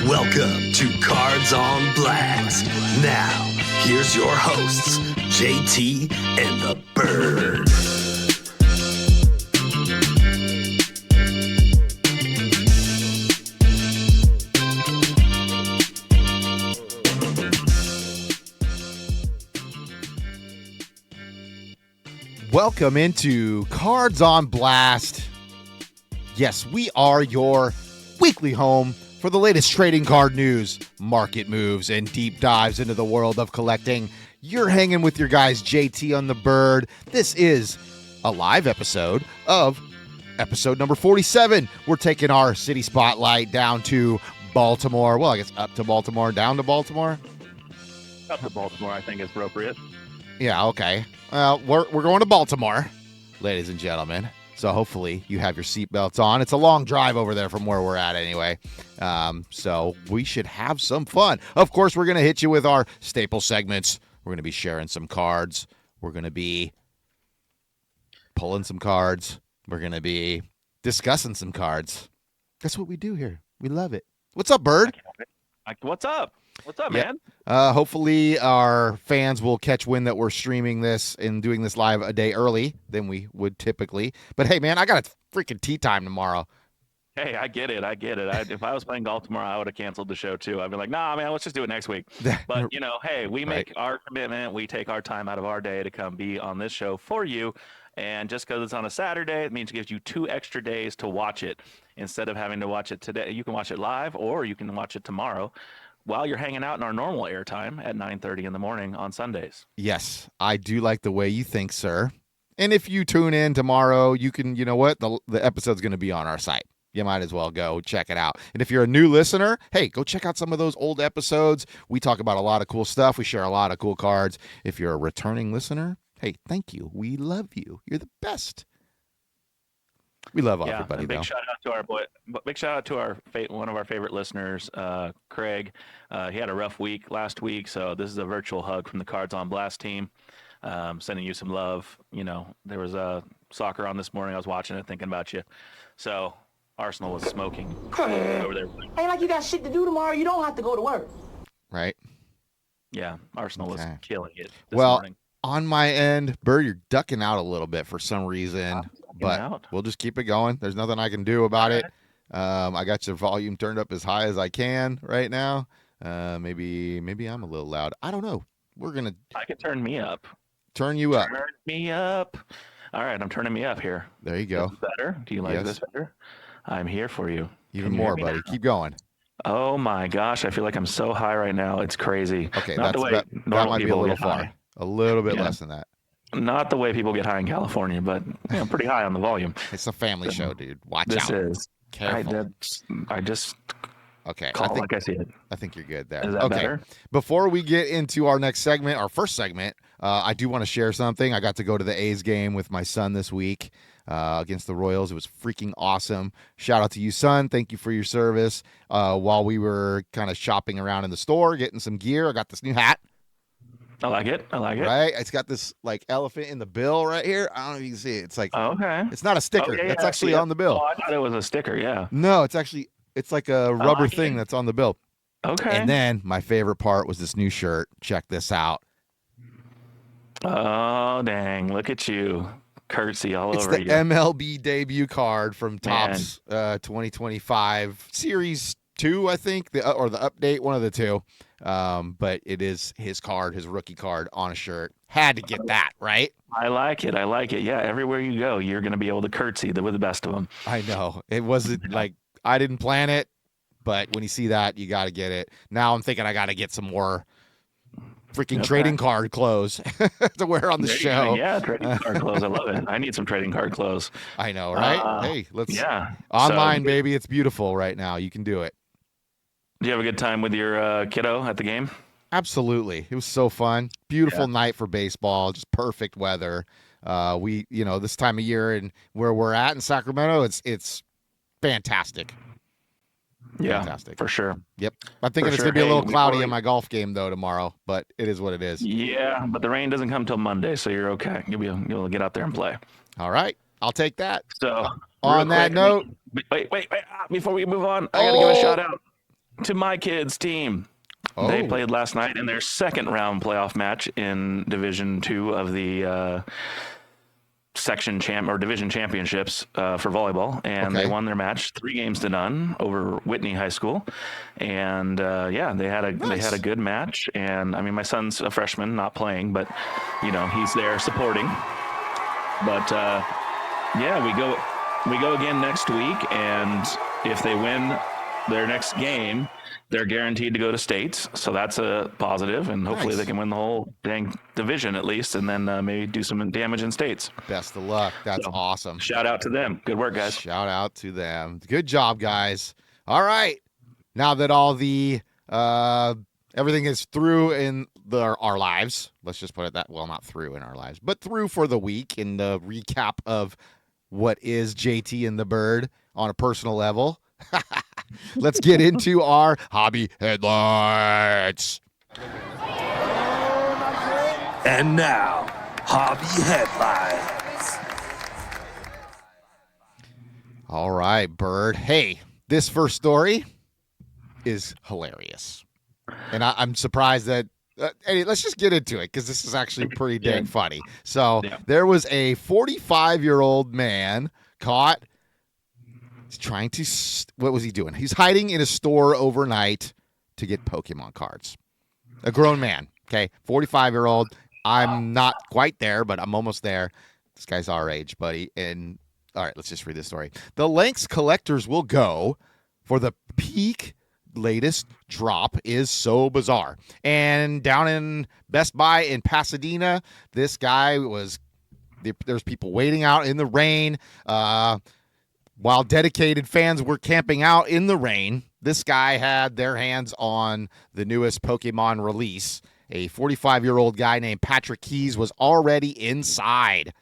Welcome to Cards on Blast. Now, here's your hosts, JT and the Bird. Welcome into Cards on Blast. Yes, we are your weekly home for the latest trading card news, market moves, and deep dives into the world of collecting. You're hanging with your guys, JT on the Bird. This is a live episode of episode number 47. We're taking our city spotlight down to Baltimore. Well, I guess up to Baltimore, down to Baltimore. Up to Baltimore, I think is appropriate. Yeah, okay. Well, we're going to Baltimore, ladies and gentlemen. So hopefully you have your seatbelts on. It's a long drive over there from where we're at anyway. So we should have some fun. Of course, we're going to hit you with our staple segments. We're going to be sharing some cards. We're going to be pulling some cards. We're going to be discussing some cards. That's what we do here. We love it. What's up, Bird? What's up? What's up, man? Hopefully our fans will catch wind that we're streaming this and doing this live a day early than we would typically. But hey, man, I got a freaking tea time tomorrow. Hey, I get it. If I was playing golf tomorrow, I would have canceled the show too. I'd be like, nah, man, let's just do it next week. But, hey, we make our commitment. We take our time out of our day to come be on this show for you. And just because it's on a Saturday, it means it gives you 2 extra days to watch it. Instead of having to watch it today, you can watch it live or you can watch it tomorrow while you're hanging out in our normal airtime at 9:30 in the morning on Sundays. Yes, I do like the way you think, sir. And if you tune in tomorrow, you can, you know what? The episode's going to be on our site. You might as well go check it out. And if you're a new listener, hey, go check out some of those old episodes. We talk about a lot of cool stuff. We share a lot of cool cards. If you're a returning listener, hey, thank you. We love you. You're the best. We love everybody. Big shout out to our boy. Big shout out to our one of our favorite listeners, Craig. He had a rough week last week, so this is a virtual hug from the Cards on Blast team. Sending you some love. There was a soccer on this morning. I was watching it, thinking about you. So Arsenal was smoking over there. Ain't like you got shit to do tomorrow. You don't have to go to work. Right. Yeah, Arsenal was killing it this well, morning. On my end, Bird, you're ducking out a little bit for some reason, but we'll just keep it going. There's nothing I can do about it. I got your volume turned up as high as I can right now. Maybe I'm a little loud. I don't know. I can turn me up. Turn you up. Turn me up. All right, I'm turning me up here. There you go. This is better? Do you like this better? I'm here for you. Even more, buddy. Keep going. Oh my gosh, I feel like I'm so high right now. It's crazy. Okay, that might be a little far. High. A little bit less than that. Not the way people get high in California, but pretty high on the volume. It's a family show, dude. Watch out. This is. Careful. I just okay. call it like I see it. I think you're good there. Is that better? Before we get into our next segment, our first segment, I do want to share something. I got to go to the A's game with my son this week against the Royals. It was freaking awesome. Shout out to you, son. Thank you for your service. While we were kind of shopping around in the store, getting some gear, I got this new hat. I like it. Right? It's got this like elephant in the bill right here. I don't know if you can see it. It's like, okay. It's not a sticker. That's actually on the bill. Oh, I thought it was a sticker. Yeah. No, it's like a rubber thing that's on the bill. Okay. And then my favorite part was this new shirt. Check this out. Oh, dang. Look at you. Curtsy all over you. It's the MLB debut card from Topps 2025 Series 2, I think, or the update, one of the two. But it is his card, his rookie card on a shirt. Had to get that, right? I like it. Yeah, everywhere you go, you're going to be able to curtsy with the best of them. I know. It wasn't like I didn't plan it, but when you see that, you got to get it. Now I'm thinking I got to get some more freaking trading card clothes to wear on the show. Yeah, trading card clothes. I love it. I need some trading card clothes. I know, right? Hey, let's. Yeah. Online, baby. It's beautiful right now. You can do it. Did you have a good time with your kiddo at the game? Absolutely. It was so fun. Beautiful night for baseball. Just perfect weather. We, this time of year and where we're at in Sacramento, it's fantastic. Yeah, fantastic. For sure. Yep. I'm thinking it's going to be a little cloudy in my golf game, though, tomorrow, but it is what it is. Yeah, but the rain doesn't come till Monday, so you're okay. You'll get out there and play. All right. I'll take that. So on that note. Wait. Before we move on, I got to give a shout out. to my kids' team. Oh. They played last night in their second round playoff match in Division 2 of the division championships for volleyball, and they won their match 3-0 over Whitney High School. And they had a good match. And I mean, my son's a freshman, not playing, but he's there supporting. But we go again next week, and if they win their next game, they're guaranteed to go to states, so that's a positive, and hopefully they can win the whole dang division at least, and then maybe do some damage in states. Best of luck. That's awesome. Shout out to them. Good work, guys. Shout out to them. Good job, guys. All right. Now that all the everything is through in our lives, let's just put it that, well, not through in our lives, but through for the week in the recap of what is JT and the Bird on a personal level. Let's get into our hobby headlines. And now, hobby headlines. All right, Bird. Hey, this first story is hilarious. And I'm surprised that hey, let's just get into it because this is actually pretty dang funny. So there was a 45-year-old man caught trying to, what was he doing? He's hiding in a store overnight to get Pokemon cards. A grown man, okay, 45-year-old. I'm not quite there, but I'm almost there. This guy's our age, buddy. And all right, let's just read this story. The lengths collectors will go for the peak latest drop is so bizarre. And down in Best Buy in Pasadena, this guy there's people waiting out in the rain, while dedicated fans were camping out in the rain. This guy had their hands on the newest Pokemon release. A 45-year-old guy named Patrick Keys was already inside.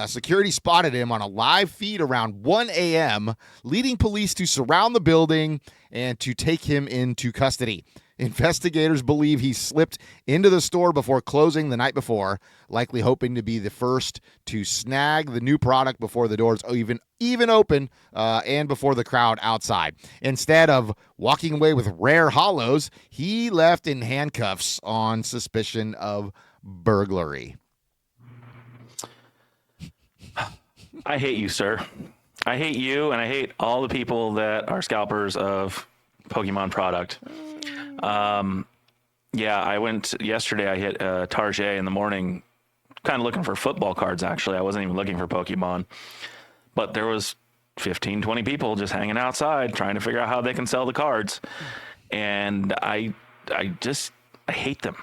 Security spotted him on a live feed around 1 a.m., leading police to surround the building and to take him into custody. Investigators believe he slipped into the store before closing the night before, likely hoping to be the first to snag the new product before the doors even open and before the crowd outside. Instead of walking away with rare hollows, he left in handcuffs on suspicion of burglary. I hate you, sir. I hate you, and I hate all the people that are scalpers of Pokemon product. I went yesterday. I hit Target in the morning, kind of looking for football cards. Actually, I wasn't even looking for Pokemon, but there was 15, 20 people just hanging outside trying to figure out how they can sell the cards. And I hate them.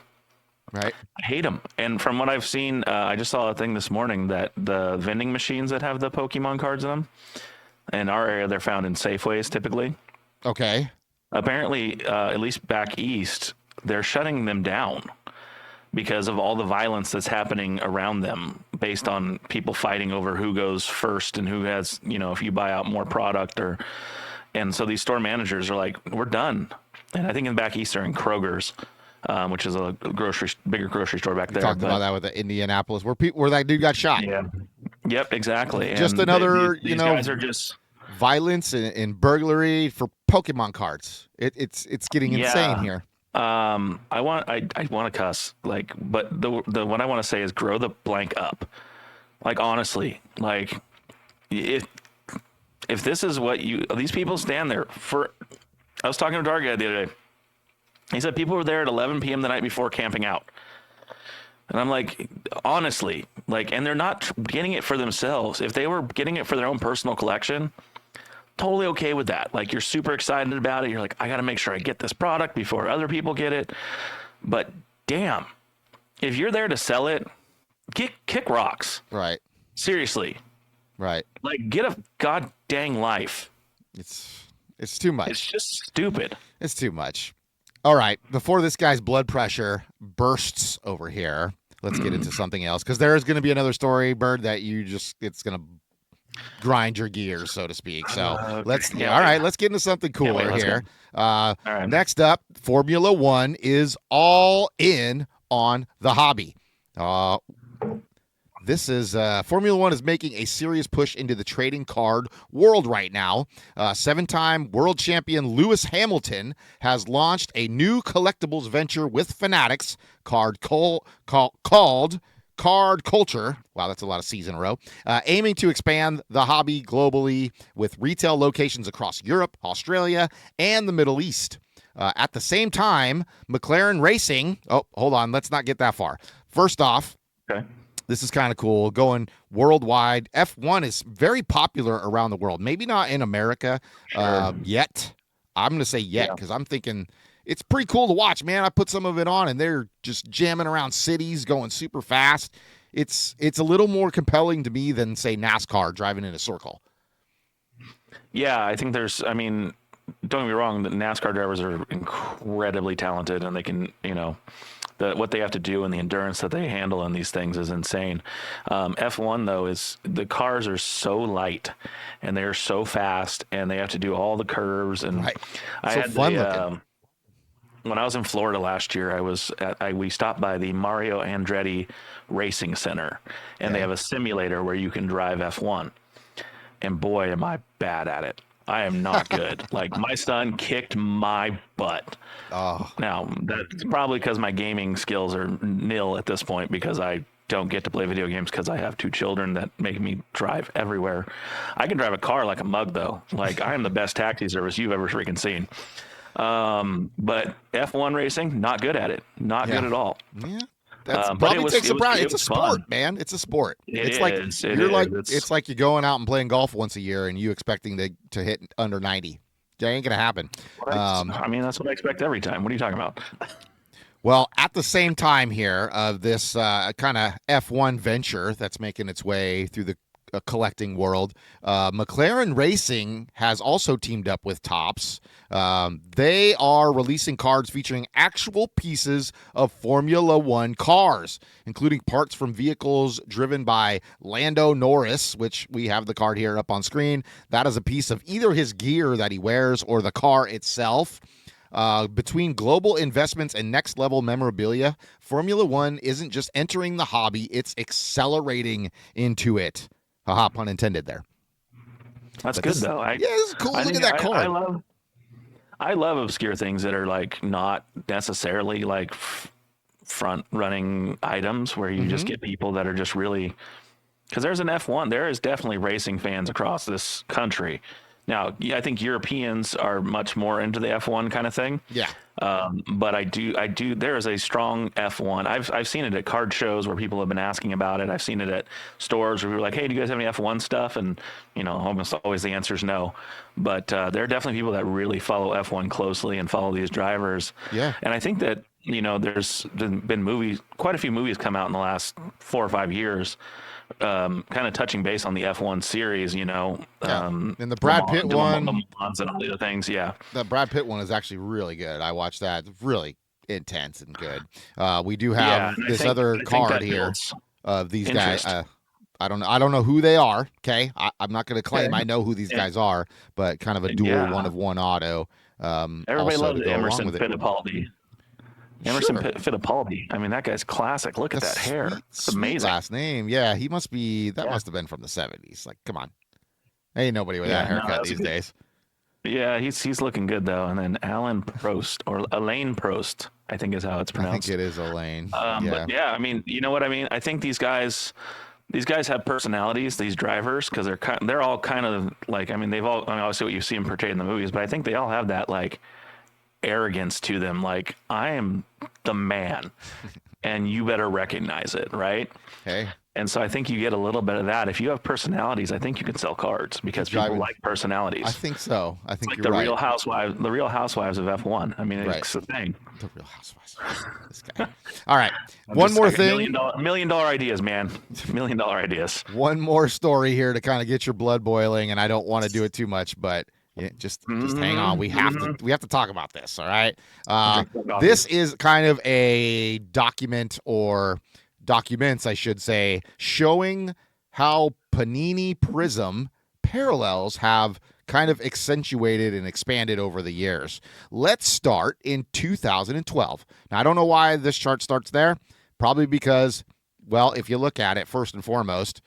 Right. I hate them. And from what I've seen, I just saw a thing this morning that the vending machines that have the Pokemon cards in them, in our area, they're found in Safeways typically. Okay. Apparently, at least back east, they're shutting them down because of all the violence that's happening around them based on people fighting over who goes first and who has, if you buy out more product and so these store managers are like, we're done. And I think in back east they're in Kroger's, which is a bigger grocery store back there. We talked about that with the Indianapolis where that dude got shot. Yeah. Yep, exactly. Just and another, these guys are just violence and burglary for Pokemon cards. It's getting insane here. I want to cuss, but the what I want to say is grow the blank up. Honestly, if this is what these people stand there for. I was talking to our guy the other day. He said people were there at 11 p.m. the night before camping out. And I'm like, honestly, and they're not getting it for themselves. If they were getting it for their own personal collection, totally okay with that. You're super excited about it. You're like, I got to make sure I get this product before other people get it. But damn, if you're there to sell it, kick rocks. Right. Seriously. Right. Get a god dang life. It's too much. It's just stupid. It's too much. All right. Before this guy's blood pressure bursts over here, let's get into something else because there is going to be another story, Bird, that it's going to grind your gears, so to speak. So okay. let's get into something cooler here. All right. Next up, Formula One is all in on the hobby. This is Formula One is making a serious push into the trading card world right now. 7-time world champion Lewis Hamilton has launched a new collectibles venture with Fanatics called Card Culture. Wow, that's a lot of C's in a row. Aiming to expand the hobby globally with retail locations across Europe, Australia, and the Middle East. At the same time, McLaren Racing. Oh, hold on. Let's not get that far. First off, okay. This is kind of cool. Going worldwide. F1 is very popular around the world. Maybe not in America yet. I'm going to say yet because I'm thinking it's pretty cool to watch, man. I put some of it on, and they're just jamming around cities, going super fast. It's a little more compelling to me than, say, NASCAR driving in a circle. Yeah, I think don't get me wrong, the NASCAR drivers are incredibly talented, and they can, what they have to do and the endurance that they handle in these things is insane. F1 though is the cars are so light and they're so fast, and they have to do all the curves and right. I so had fun looking. When I was in Florida last year, we stopped by the Mario Andretti Racing Center, and they have a simulator where you can drive F1. And boy, am I bad at it. I am not good. Like, my son kicked my butt. Oh. Now, that's probably because my gaming skills are nil at this point, because I don't get to play video games because I have 2 children that make me drive everywhere. I can drive a car like a mug, though. Like, I am the best taxi service you've ever freaking seen. But F1 racing, not good at it. Not good at all. Yeah. That's probably takes a pride. It's a sport, fun. Man. It's a sport. It's like you're going out and playing golf once a year and you expecting to hit under 90. That ain't gonna happen. That's what I expect every time. What are you talking about? Well, at the same time here of this kind of F1 venture that's making its way through the collecting world, McLaren Racing has also teamed up with Topps. They are releasing cards featuring actual pieces of Formula One cars, including parts from vehicles driven by Lando Norris, which we have the card here up on screen. That is a piece of either his gear that he wears or the car itself. Between global investments and next level memorabilia, Formula One isn't just entering the hobby, it's accelerating into it. Haha, pun intended there. That's good, though. This is cool. Look at that card. I love obscure things that are like not necessarily like front running items where you just get people that are just really, because there's an F1. There is definitely racing fans across this country. Now, I think Europeans are much more into the F1 kind of thing. Yeah. But I do. There is a strong F1. I've seen it at card shows where people have been asking about it. I've seen it at stores where people are like, "Hey, do you guys have any F1 stuff?" And almost always the answer is no. But there are definitely people that really follow F1 closely and follow these drivers. Yeah. And I think that there's been quite a few movies come out in the last 4 or 5 years. Kind of touching base on the F1 series, and the Brad Pitt one, and all the other things. Yeah, the Brad Pitt one is actually really good. I watched that; it's really intense and good. We do have this other card here of these guys. I don't know who they are. Okay, I'm not going to claim I know who these guys are, but kind of a dual 1-of-1 auto. Everybody loves Emerson Fittipaldi. Fittipaldi. I mean, that guy's classic. Look at that hair. It's amazing. Last name. Yeah, he must be. That must have been from the 70s. Like, come on. Ain't nobody with that haircut these days. Yeah, he's looking good though. And then Alain Prost or Alain Prost, I think is how it's pronounced. I think it is Alain. But yeah, I mean, you know what I mean? I think these guys have personalities, these drivers, because they're all kind of like, obviously what you see them portrayed in the movies, but I think they all have that like arrogance to them, like, I am the man and you better recognize it, right? Hey. And so I think you get a little bit of that. If you have personalities, I think you can sell cards because people like personalities. I think so. I think like you're right. The Real Housewives of F1. I mean, it's the thing. The Real Housewives. This guy. All right. One more thing. $1 million ideas, man. $1 million ideas. One more story here to kind of get your blood boiling, and I don't want to do it too much, but just hang on. We have to talk about this. All right. This is kind of a document or documents, I should say, showing how Panini Prizm parallels have kind of accentuated and expanded over the years. Let's start in 2012. Now, I don't know why this chart starts there. Probably because Well, if you look at it, first and foremost,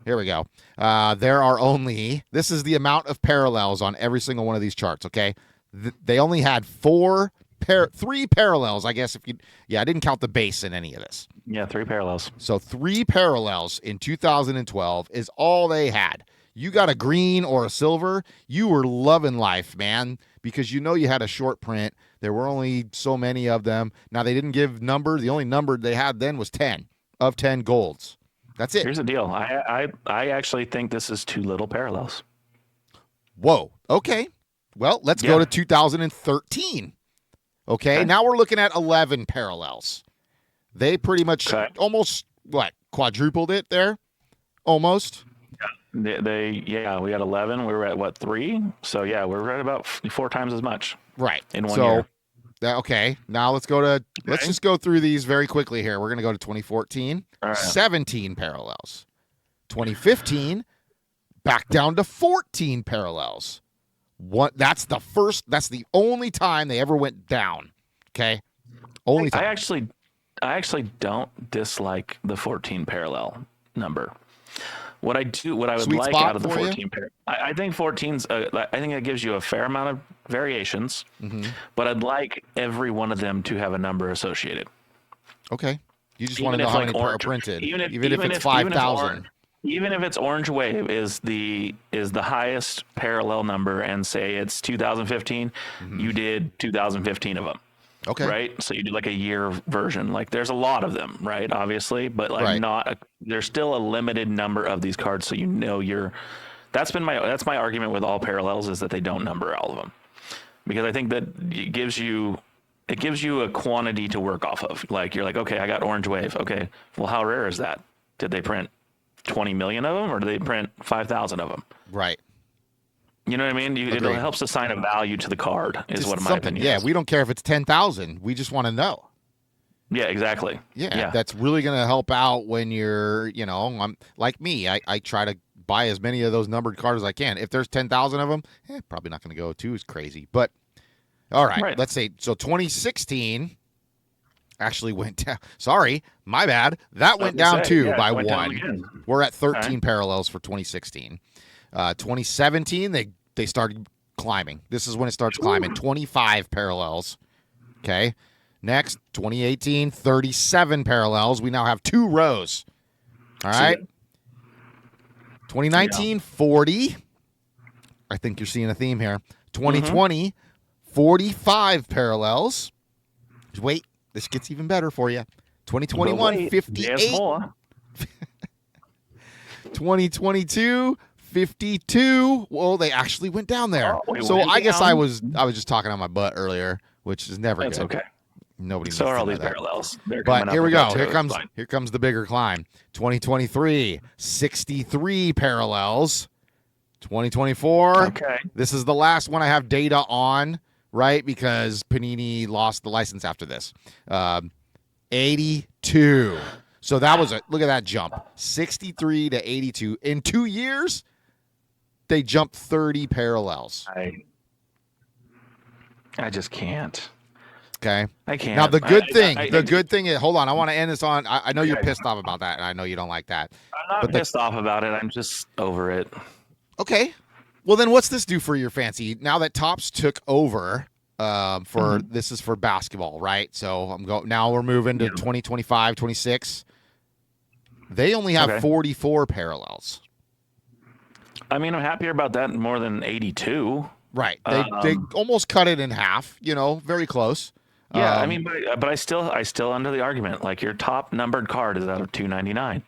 here we go. This is the amount of parallels on every single one of these charts, okay? They only had three parallels, I guess. I didn't count the base in any of this. Yeah, 3 parallels. So 3 parallels in 2012 is all they had. You got a green or a silver, you were loving life, man, because you had a short print. There were only so many of them. Now, they didn't give numbers. The only number they had then was 10 of 10 golds. That's it. Here's the deal. I actually think this is too little parallels. Whoa. Okay. Well, let's go to 2013. Okay. Now we're looking at 11 parallels. They pretty much almost, quadrupled it there? Almost. We had 11. We were at 3? So, yeah, we're at about 4 times as much. Right. In 1 year. Okay. Now let's just go through these very quickly here. We're going to go to 2014, 17 parallels. 2015, back down to 14 parallels. That's the only time they ever went down. Okay. Only time. I actually don't dislike the 14 parallel number. What I would Sweet like spot out of the for 14 I think 14's I think it gives you a fair amount of variations, but I'd like every one of them to have a number associated. Okay. You just want to know how many are printed, even if it's 5,000. Even if it's Orange Wave is the highest parallel number, and say it's 2015, you did 2015 of them. Okay. Right. So you do like a year version. Like there's a lot of them, right? Obviously, but there's still a limited number of these cards. So that's my argument with all parallels, is that they don't number all of them, because I think that it gives you a quantity to work off of. Like you're like, okay, I got Orange Wave. Okay. Well, how rare is that? Did they print 20 million of them, or did they print 5,000 of them? Right. You know what I mean? It helps assign a value to the card, is what my opinion is. Yeah, we don't care if it's 10,000. We just want to know. Yeah, exactly. Yeah, that's really going to help out when you're, I'm like me. I try to buy as many of those numbered cards as I can. If there's 10,000 of them, probably not going to go too crazy. But, all right, let's say, so 2016 actually went down. Sorry, my bad. That went down too by 1. We're at 13 parallels for 2016. 2017, they started climbing. This is when it starts climbing. 25 parallels. Okay. Next, 2018, 37 parallels. We now have 2 rows. All right. 2019, 40. I think you're seeing a theme here. 2020, 45 parallels. Wait, this gets even better for you. 2021, 58. 2022, 52. Well, they actually went down there. I guess I was just talking on my butt earlier, which is never good. That's okay. Nobody. So are all these parallels. But here we go. Here comes the bigger climb. 2023, 63 parallels. 2024. Okay. This is the last one I have data on, right? Because Panini lost the license after this. 82. So that was look at that jump. 63 to 82. In 2 years, they jumped 30 parallels. I just can't. Okay. I can't. Now, the good thing is, hold on, I want to end this on, I know you're pissed off about that, and I know you don't like that. I'm not pissed off about it. I'm just over it. Okay. Well, then what's this do for your fancy? Now that Topps took over, this is for basketball, right? So now we're moving to 2025, 26. They only have 44 parallels. I mean, I'm happier about that more than 82. Right. They almost cut it in half, very close. Yeah, I mean, but I still under the argument, like your top numbered card is out of 299.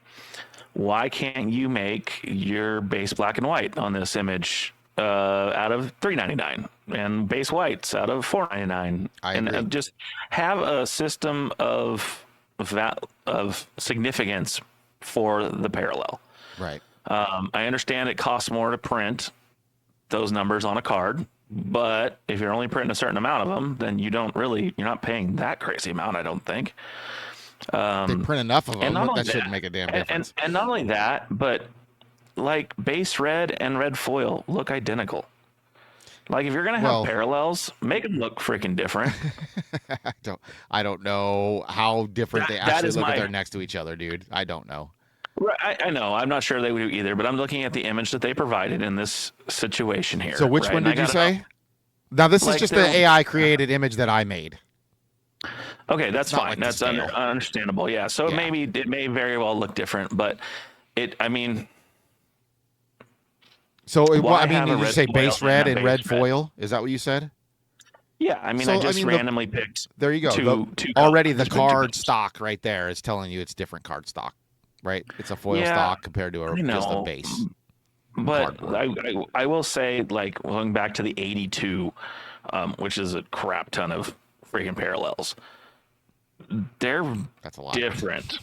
Why can't you make your base black and white on this image out of 399 and base whites out of 499? And just have a system of significance for the parallel. Right. I understand it costs more to print those numbers on a card, but if you're only printing a certain amount of them, then you're not paying that crazy amount, I don't think. They print enough of them, that shouldn't make a damn difference. And not only that, but like base red and red foil look identical. Like, if you're gonna have parallels, make them look freaking different. I don't know how different they actually look if they're next to each other, dude. I don't know. Right, I know. I'm not sure they would do either, but I'm looking at the image that they provided in this situation here. So which one did you say? Now, this is just the AI created image that I made. Okay, that's fine. Like that's understandable. Yeah. So it may very well look different, but I mean. So did you say base red and red foil? Is that what you said? Yeah, I mean, I just randomly picked. There you go. Already the card stock right there is telling you it's different card stock, right? It's a foil stock compared to just a base. But I will say, like, going back to the 82, which is a crap ton of freaking parallels. They're different,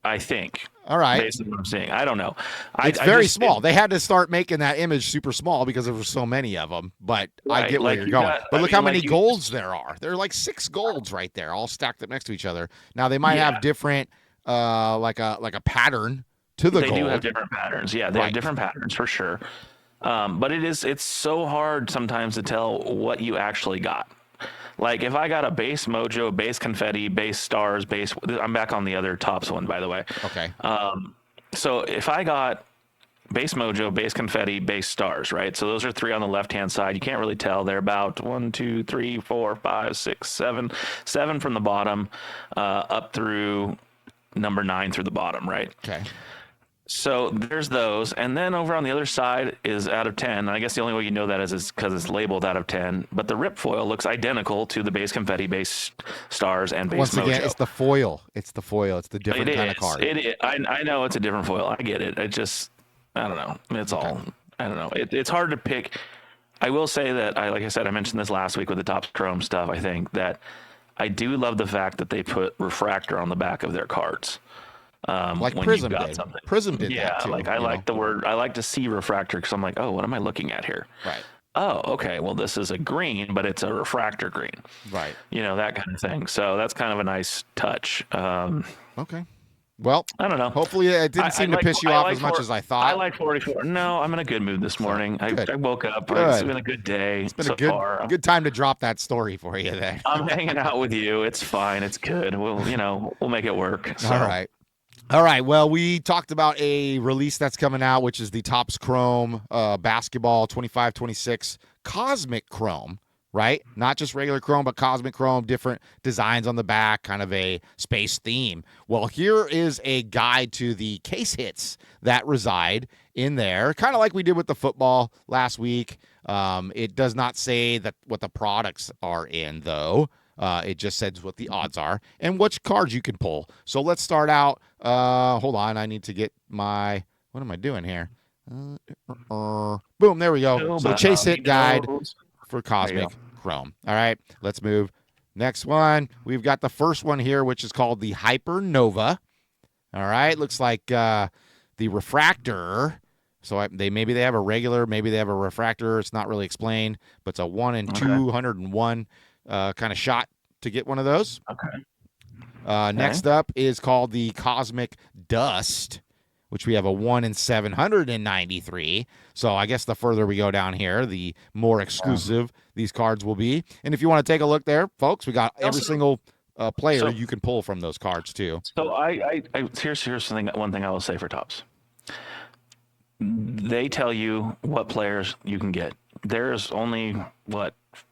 I think. All right. Based on what I'm saying. I don't know. It's very small. They had to start making that image super small because there were so many of them. But I get where you're going. But look how many golds there are. There are like 6 golds right there, all stacked up next to each other. Now, they might have different, like a pattern to the gold. They do have different patterns. Yeah, they have different patterns for sure. But it's so hard sometimes to tell what you actually got. Like, if I got a base mojo, base confetti, base stars, I'm back on the other tops one, by the way. Okay. So if I got base mojo, base confetti, base stars, right? So those are 3 on the left-hand side. You can't really tell. They're about 1, 2, 3, 4, 5, 6, 7 from the bottom, up through number 9 through the bottom, right? Okay. So there's those, and then over on the other side is out of 10. And I guess the only way you know that is because it's labeled out of 10. But the rip foil looks identical to the base confetti, base stars, and base Once again, mojo. it's the foil. It's the foil. It's the different kind of card. It is. I know it's a different foil. I get it. I don't know. It's all. I don't know. It's hard to pick. I will say that like I said, I mentioned this last week with the Topps Chrome stuff. I think that I do love the fact that they put refractor on the back of their cards. Like Prizm did. Prizm did that too. Like I like the word. I like to see refractor because I'm like, oh, what am I looking at here? Right. Oh, okay. Well, this is a green, but it's a refractor green. Right. That kind of thing. So that's kind of a nice touch. Okay. Well, I don't know. Hopefully, it didn't seem to piss you off as much as I thought. I like 44. No, I'm in a good mood this morning. I woke up. Good. It's been a good day. It's been a good time to drop that story for you there. I'm hanging out with you. It's fine. It's good. We'll make it work. So. All right. Well, we talked about a release that's coming out, which is the Topps Chrome Basketball 25-26 Cosmic Chrome, right? Not just regular Chrome, but Cosmic Chrome, different designs on the back, kind of a space theme. Well, here is a guide to the case hits that reside in there, kind of like we did with the football last week. It does not say that what the products are in, though. It just says what the odds are and which cards you can pull. So let's start out. Hold on. I need to get what am I doing here? Boom. There we go. So chase hit guide for Cosmic Chrome. All right. Let's move. Next one. We've got the first one here, which is called the Hypernova. All right. Looks like the refractor. So maybe they have a regular, maybe they have a refractor. It's not really explained, but it's a 1 in 201 kind of shot to get one of those. Okay. Next up is called the Cosmic Dust, which we have a 1 in 793. So I guess the further we go down here, the more exclusive these cards will be. And if you want to take a look there, folks, we got every single player you can pull from those cards too. So here's one thing I will say for Topps. They tell you what players you can get. There's only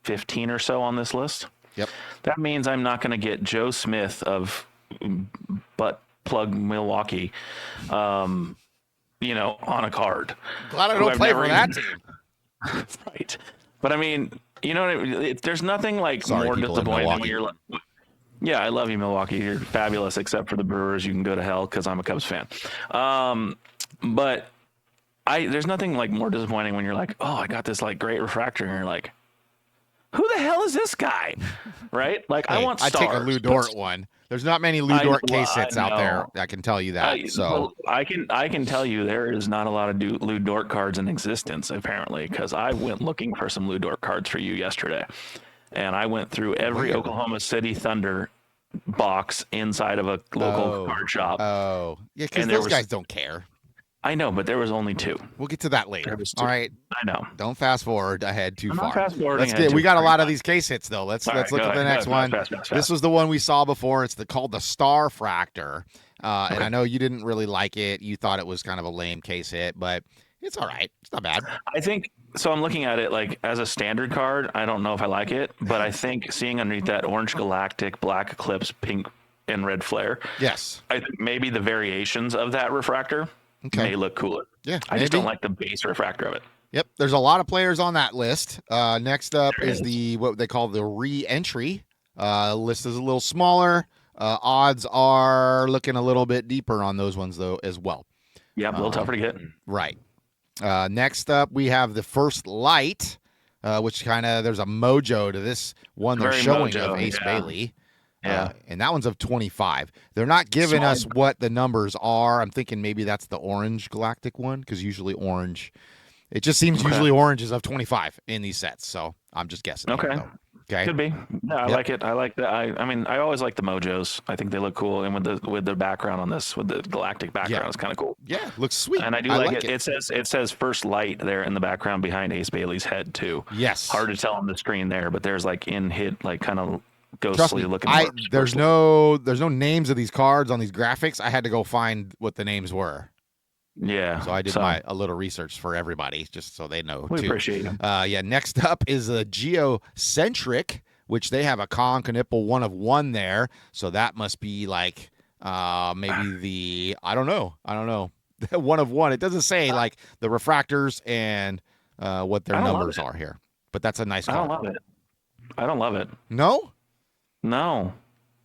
15 or so on this list. Yep. That means I'm not going to get Joe Smith of Butt Plug Milwaukee, on a card. Glad I don't play for that team. Right. But I mean, there's nothing more disappointing when you're like, yeah, I love you, Milwaukee. You're fabulous, except for the Brewers. You can go to hell because I'm a Cubs fan. But there's nothing more disappointing when you're like, oh, I got this great refractor, and you're like, who the hell is this guy? Right? I want stars. I take a Lou Dort one. There's not many Lou Dort case hits out there. I can tell you that. I can tell you there is not a lot of Lou Dort cards in existence, apparently, because I went looking for some Lou Dort cards for you yesterday. And I went through every Oklahoma City Thunder box inside of a local card shop. Oh. Yeah, because those guys don't care. I know, but there was only 2. We'll get to that later. All right. I know. Don't fast forward ahead too I'm far. not fast forwarding. We got a lot of these case hits though. Let's right, look at the next one. Fast. This was the one we saw before. It's called the Star Fractor. Okay. And I know you didn't really like it. You thought it was kind of a lame case hit, but it's all right. It's not bad. I think so. I'm looking at it like as a standard card. I don't know if I like it, but I think seeing underneath that orange galactic, black eclipse, pink and red flare. Yes. I think maybe the variations of that refractor may look cooler. Yeah. I just don't like the base refractor of it. Yep. There's a lot of players on that list. Next up is what they call the re-entry. List is a little smaller. Odds are looking a little bit deeper on those ones though as well. Yeah, a little tougher to get. Right. Next up, we have the First Light, which there's a mojo to this one they're showing of Ace Bailey. Yeah. And that one's of 25. They're not giving us what the numbers are. I'm thinking maybe that's the orange galactic one because usually orange, it just seems usually orange is of 25 in these sets. So I'm just guessing. Okay. Okay. Could be. No, I like it. I like that. I mean, I always like the mojos. I think they look cool, and with the background on this, with the galactic background, it's kind of cool. Yeah, looks sweet. And I do like it. It says First Light there in the background behind Ace Bailey's head too. Yes. Hard to tell on the screen there, but there's like kind of ghostly looking. There's no names of these cards on these graphics. I had to go find what the names were. Yeah. So I did a little research for everybody, just so they know. We appreciate it. Next up is a Geocentric, which they have a Con-Knipple 1 of 1 there. So that must be like maybe the I don't know 1 of 1. It doesn't say like the refractors and what their numbers are here, but that's a nice card. I don't love it. No.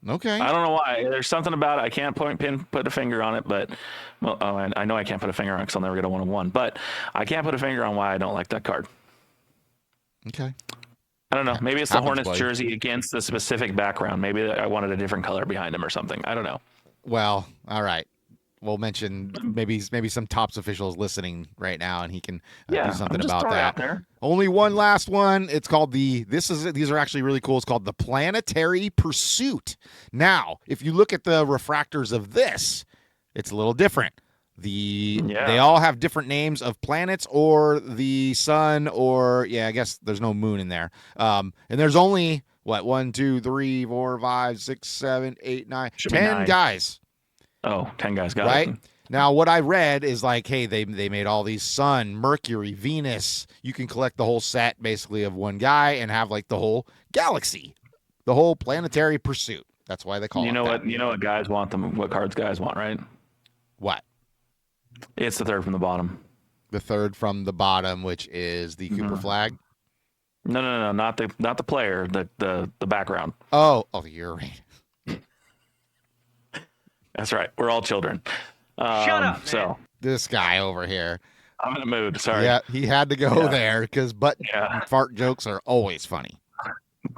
Okay. I don't know why. There's something about it. I can't put a finger on it, but I know I can't put a finger on it because I'll never get a 1 of 1. But I can't put a finger on why I don't like that card. Okay. I don't know. Maybe it's the Hornets jersey against the specific background. Maybe I wanted a different color behind him or something. I don't know. Well, all right. We'll mention maybe some Topps officials listening right now, and he can do something about that. Only one last one. It's called these are actually really cool. It's called the Planetary Pursuit. Now, if you look at the refractors of this, it's a little different. They all have different names of planets or the sun or I guess there's no moon in there. And there's only 1, 2, 3, 4, 5, 6, 7, 8, 9, 10 guys. Oh, 10 guys got right? it. Now, what I read is like, hey, they made all these Sun, Mercury, Venus. You can collect the whole set basically of one guy and have like the whole galaxy, the whole Planetary Pursuit. That's why they call it that. You know what guys want what cards guys want, right? What? It's the third from the bottom. The third from the bottom, which is the Cooper flag. No, not the player, the background. Oh, you're right. That's right. We're all children. Shut up, man. So this guy over here. I'm in a mood. Sorry. Yeah, he had to go there because fart jokes are always funny.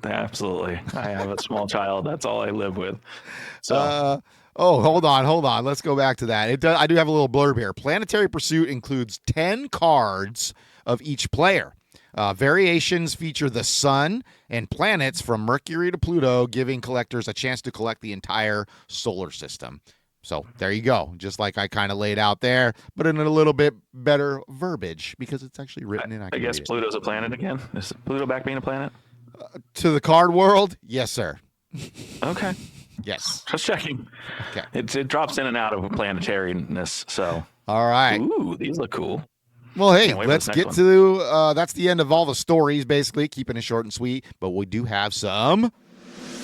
Absolutely. I have a small child. That's all I live with. So. Hold on. Let's go back to that. I do have a little blurb here. Planetary Pursuit includes 10 cards of each player. Variations feature the sun and planets from Mercury to Pluto, giving collectors a chance to collect the entire solar system. So there you go. Just like I kind of laid out there, but in a little bit better verbiage because it's actually written in. I guess Pluto's a planet again. Is Pluto back being a planet? To the card world? Yes, sir. Okay. Yes. Just checking. Okay. It drops in and out of planetariness. So. All right. Ooh, these look cool. Well, hey, let's get to that's the end of all the stories, basically, keeping it short and sweet. But we do have some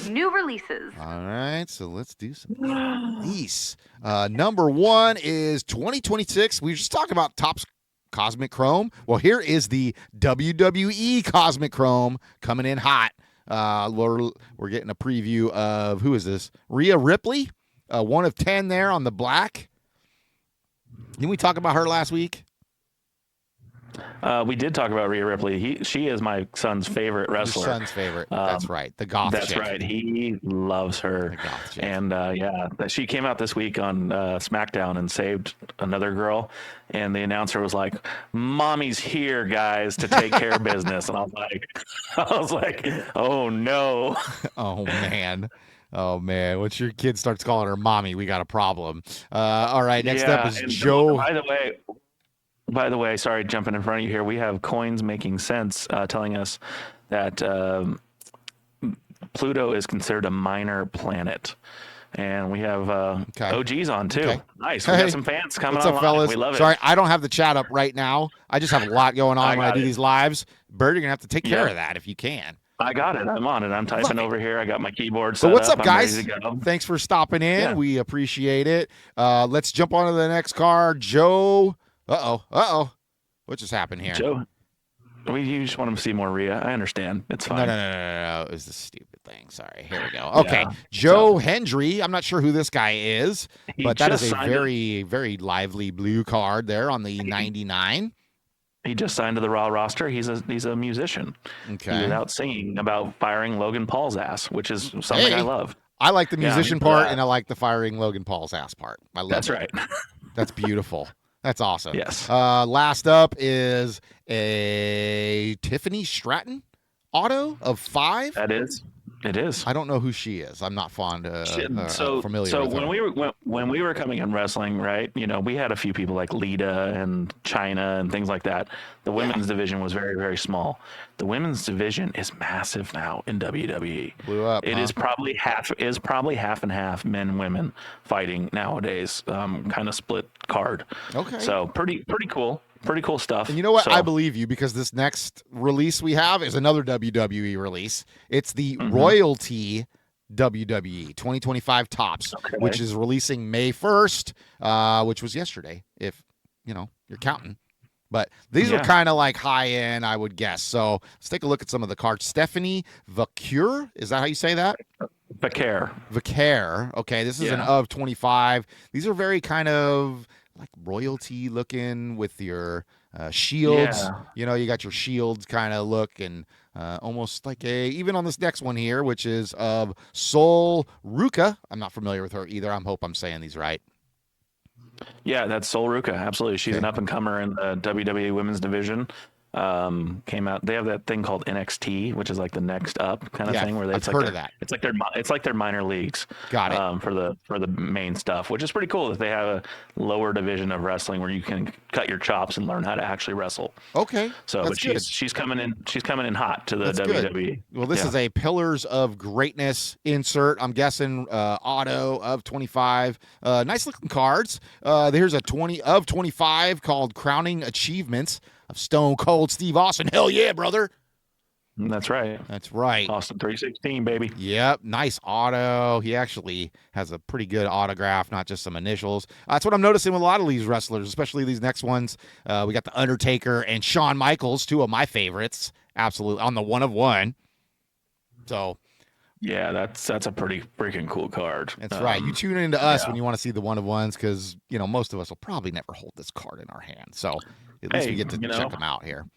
new releases. All right, so let's do some of these. Number 1 is 2026. We were just talking about Topps Cosmic Chrome. Well, here is the WWE Cosmic Chrome coming in hot. We're getting a preview of, who is this? Rhea Ripley, 1 of 10 there on the black. Didn't we talk about her last week? We did talk about Rhea Ripley. She is my son's favorite wrestler. Your son's favorite. That's right. The goth That's chick. right. He loves her. The goth chick. And she came out this week on SmackDown and saved another girl. And the announcer was like, "Mommy's here, guys, to take care of business." And I was like, oh no. Oh man. Oh man, once your kid starts calling her mommy, we got a problem. All right, next up is and Joe. By the way, sorry, jumping in front of you here. We have Coins Making Sense telling us that Pluto is considered a minor planet. And we have OGs on too. Okay. Nice. Hey, We got some fans coming what's online. up, fellas? We love it. Sorry, I don't have the chat up right now. I just have a lot going on when I do these lives. Bert, you're gonna have to take care of that if you can. I got it. I'm on it. I'm typing over here. I got my keyboard set So what's up, I'm guys? ready to go. Thanks for stopping in. Yeah. We appreciate it. Let's jump on to the next card. Joe. Uh-oh. What just happened here? Joe. You just want to see more Rhea. I understand. It's fine. No. It was the stupid thing. Sorry. Here we go. Okay. Joe Hendry. I'm not sure who this guy is, but that is a very, very lively blue card there on the 99. He just signed to the Raw roster. He's a musician. Okay. He's out singing about firing Logan Paul's ass, which is something I love. I like the musician part, and I like the firing Logan Paul's ass part. I love That's it. right. That's beautiful. That's awesome. Yes. Last up is a Tiffany Stratton auto of 5. It is. I don't know who she is. I'm not familiar with her. So when we were coming in wrestling, right? You know, we had a few people like Lita and Chyna and things like that. The women's division was very, very small. The women's division is massive now in WWE. Blew up. It is probably half and half men, women fighting nowadays. Kind of split card. Okay. So pretty cool. Pretty cool stuff. And you know what? I believe you, because this next release we have is another WWE release. It's the Royalty WWE 2025 Tops, which is releasing May 1st, which was yesterday, if you're counting. But these are kind of like high end, I would guess. So let's take a look at some of the cards. Stephanie Vaquer, is that how you say that? Vaquer. Okay, this is an of 25. These are very kind of like royalty looking with your shields. You got your shields kind of look, and almost like even on this next one here, which is of Sol Ruka. I'm not familiar with her either. I hope I'm saying these right. Yeah, that's Sol Ruka. Absolutely. She's an up and comer in the WWE women's division. Came out. They have that thing called NXT, which is like the next up kind of thing, where I've heard of that. It's like their minor leagues. Got it. For the main stuff, which is pretty cool that they have a lower division of wrestling where you can cut your chops and learn how to actually wrestle. Okay. So, but she's coming in hot to the WWE. Good. Well, this is a Pillars of Greatness insert. I'm guessing auto of 25. Nice looking cards. There's a 20 of 25 called Crowning Achievements of Stone Cold Steve Austin. Hell yeah, brother. That's right. Austin 316, baby. Yep. Nice auto. He actually has a pretty good autograph, not just some initials. That's what I'm noticing with a lot of these wrestlers, especially these next ones. We got The Undertaker and Shawn Michaels, two of my favorites. Absolutely. On the 1 of 1. So. Yeah, that's a pretty freaking cool card. That's right. You tune into us when you want to see the 1 of 1s, because, most of us will probably never hold this card in our hand. So at least we get to check them out here.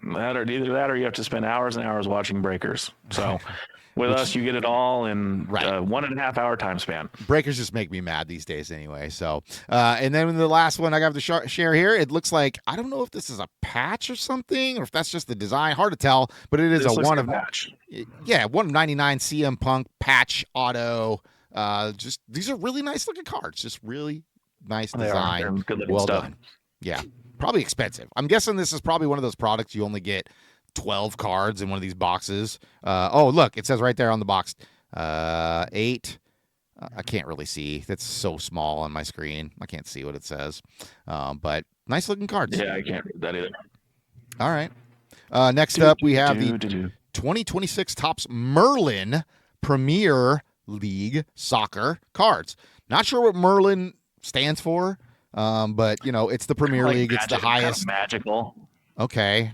Either that or you have to spend hours and hours watching Breakers. So with us, you get it all in 1.5 hour time span. Breakers just make me mad these days anyway. So, and then the last one I got to share here, it looks like, I don't know if this is a patch or something, or if that's just the design. Hard to tell, but it is one of 99 CM Punk patch auto. Just these are really nice looking cards. Just really nice design. Good looking well stuff. done. Yeah. Probably expensive. I'm guessing this is probably one of those products you only get 12 cards in one of these boxes. Look, it says right there on the box, 8. I can't really see. That's so small on my screen. I can't see what it says. But nice looking cards. Yeah, I can't read that either. All right. Next up, we have the 2026 Topps Merlin Premier League Soccer cards. Not sure what Merlin stands for. But it's the Premier League. It's the highest. Kind of magical. Okay.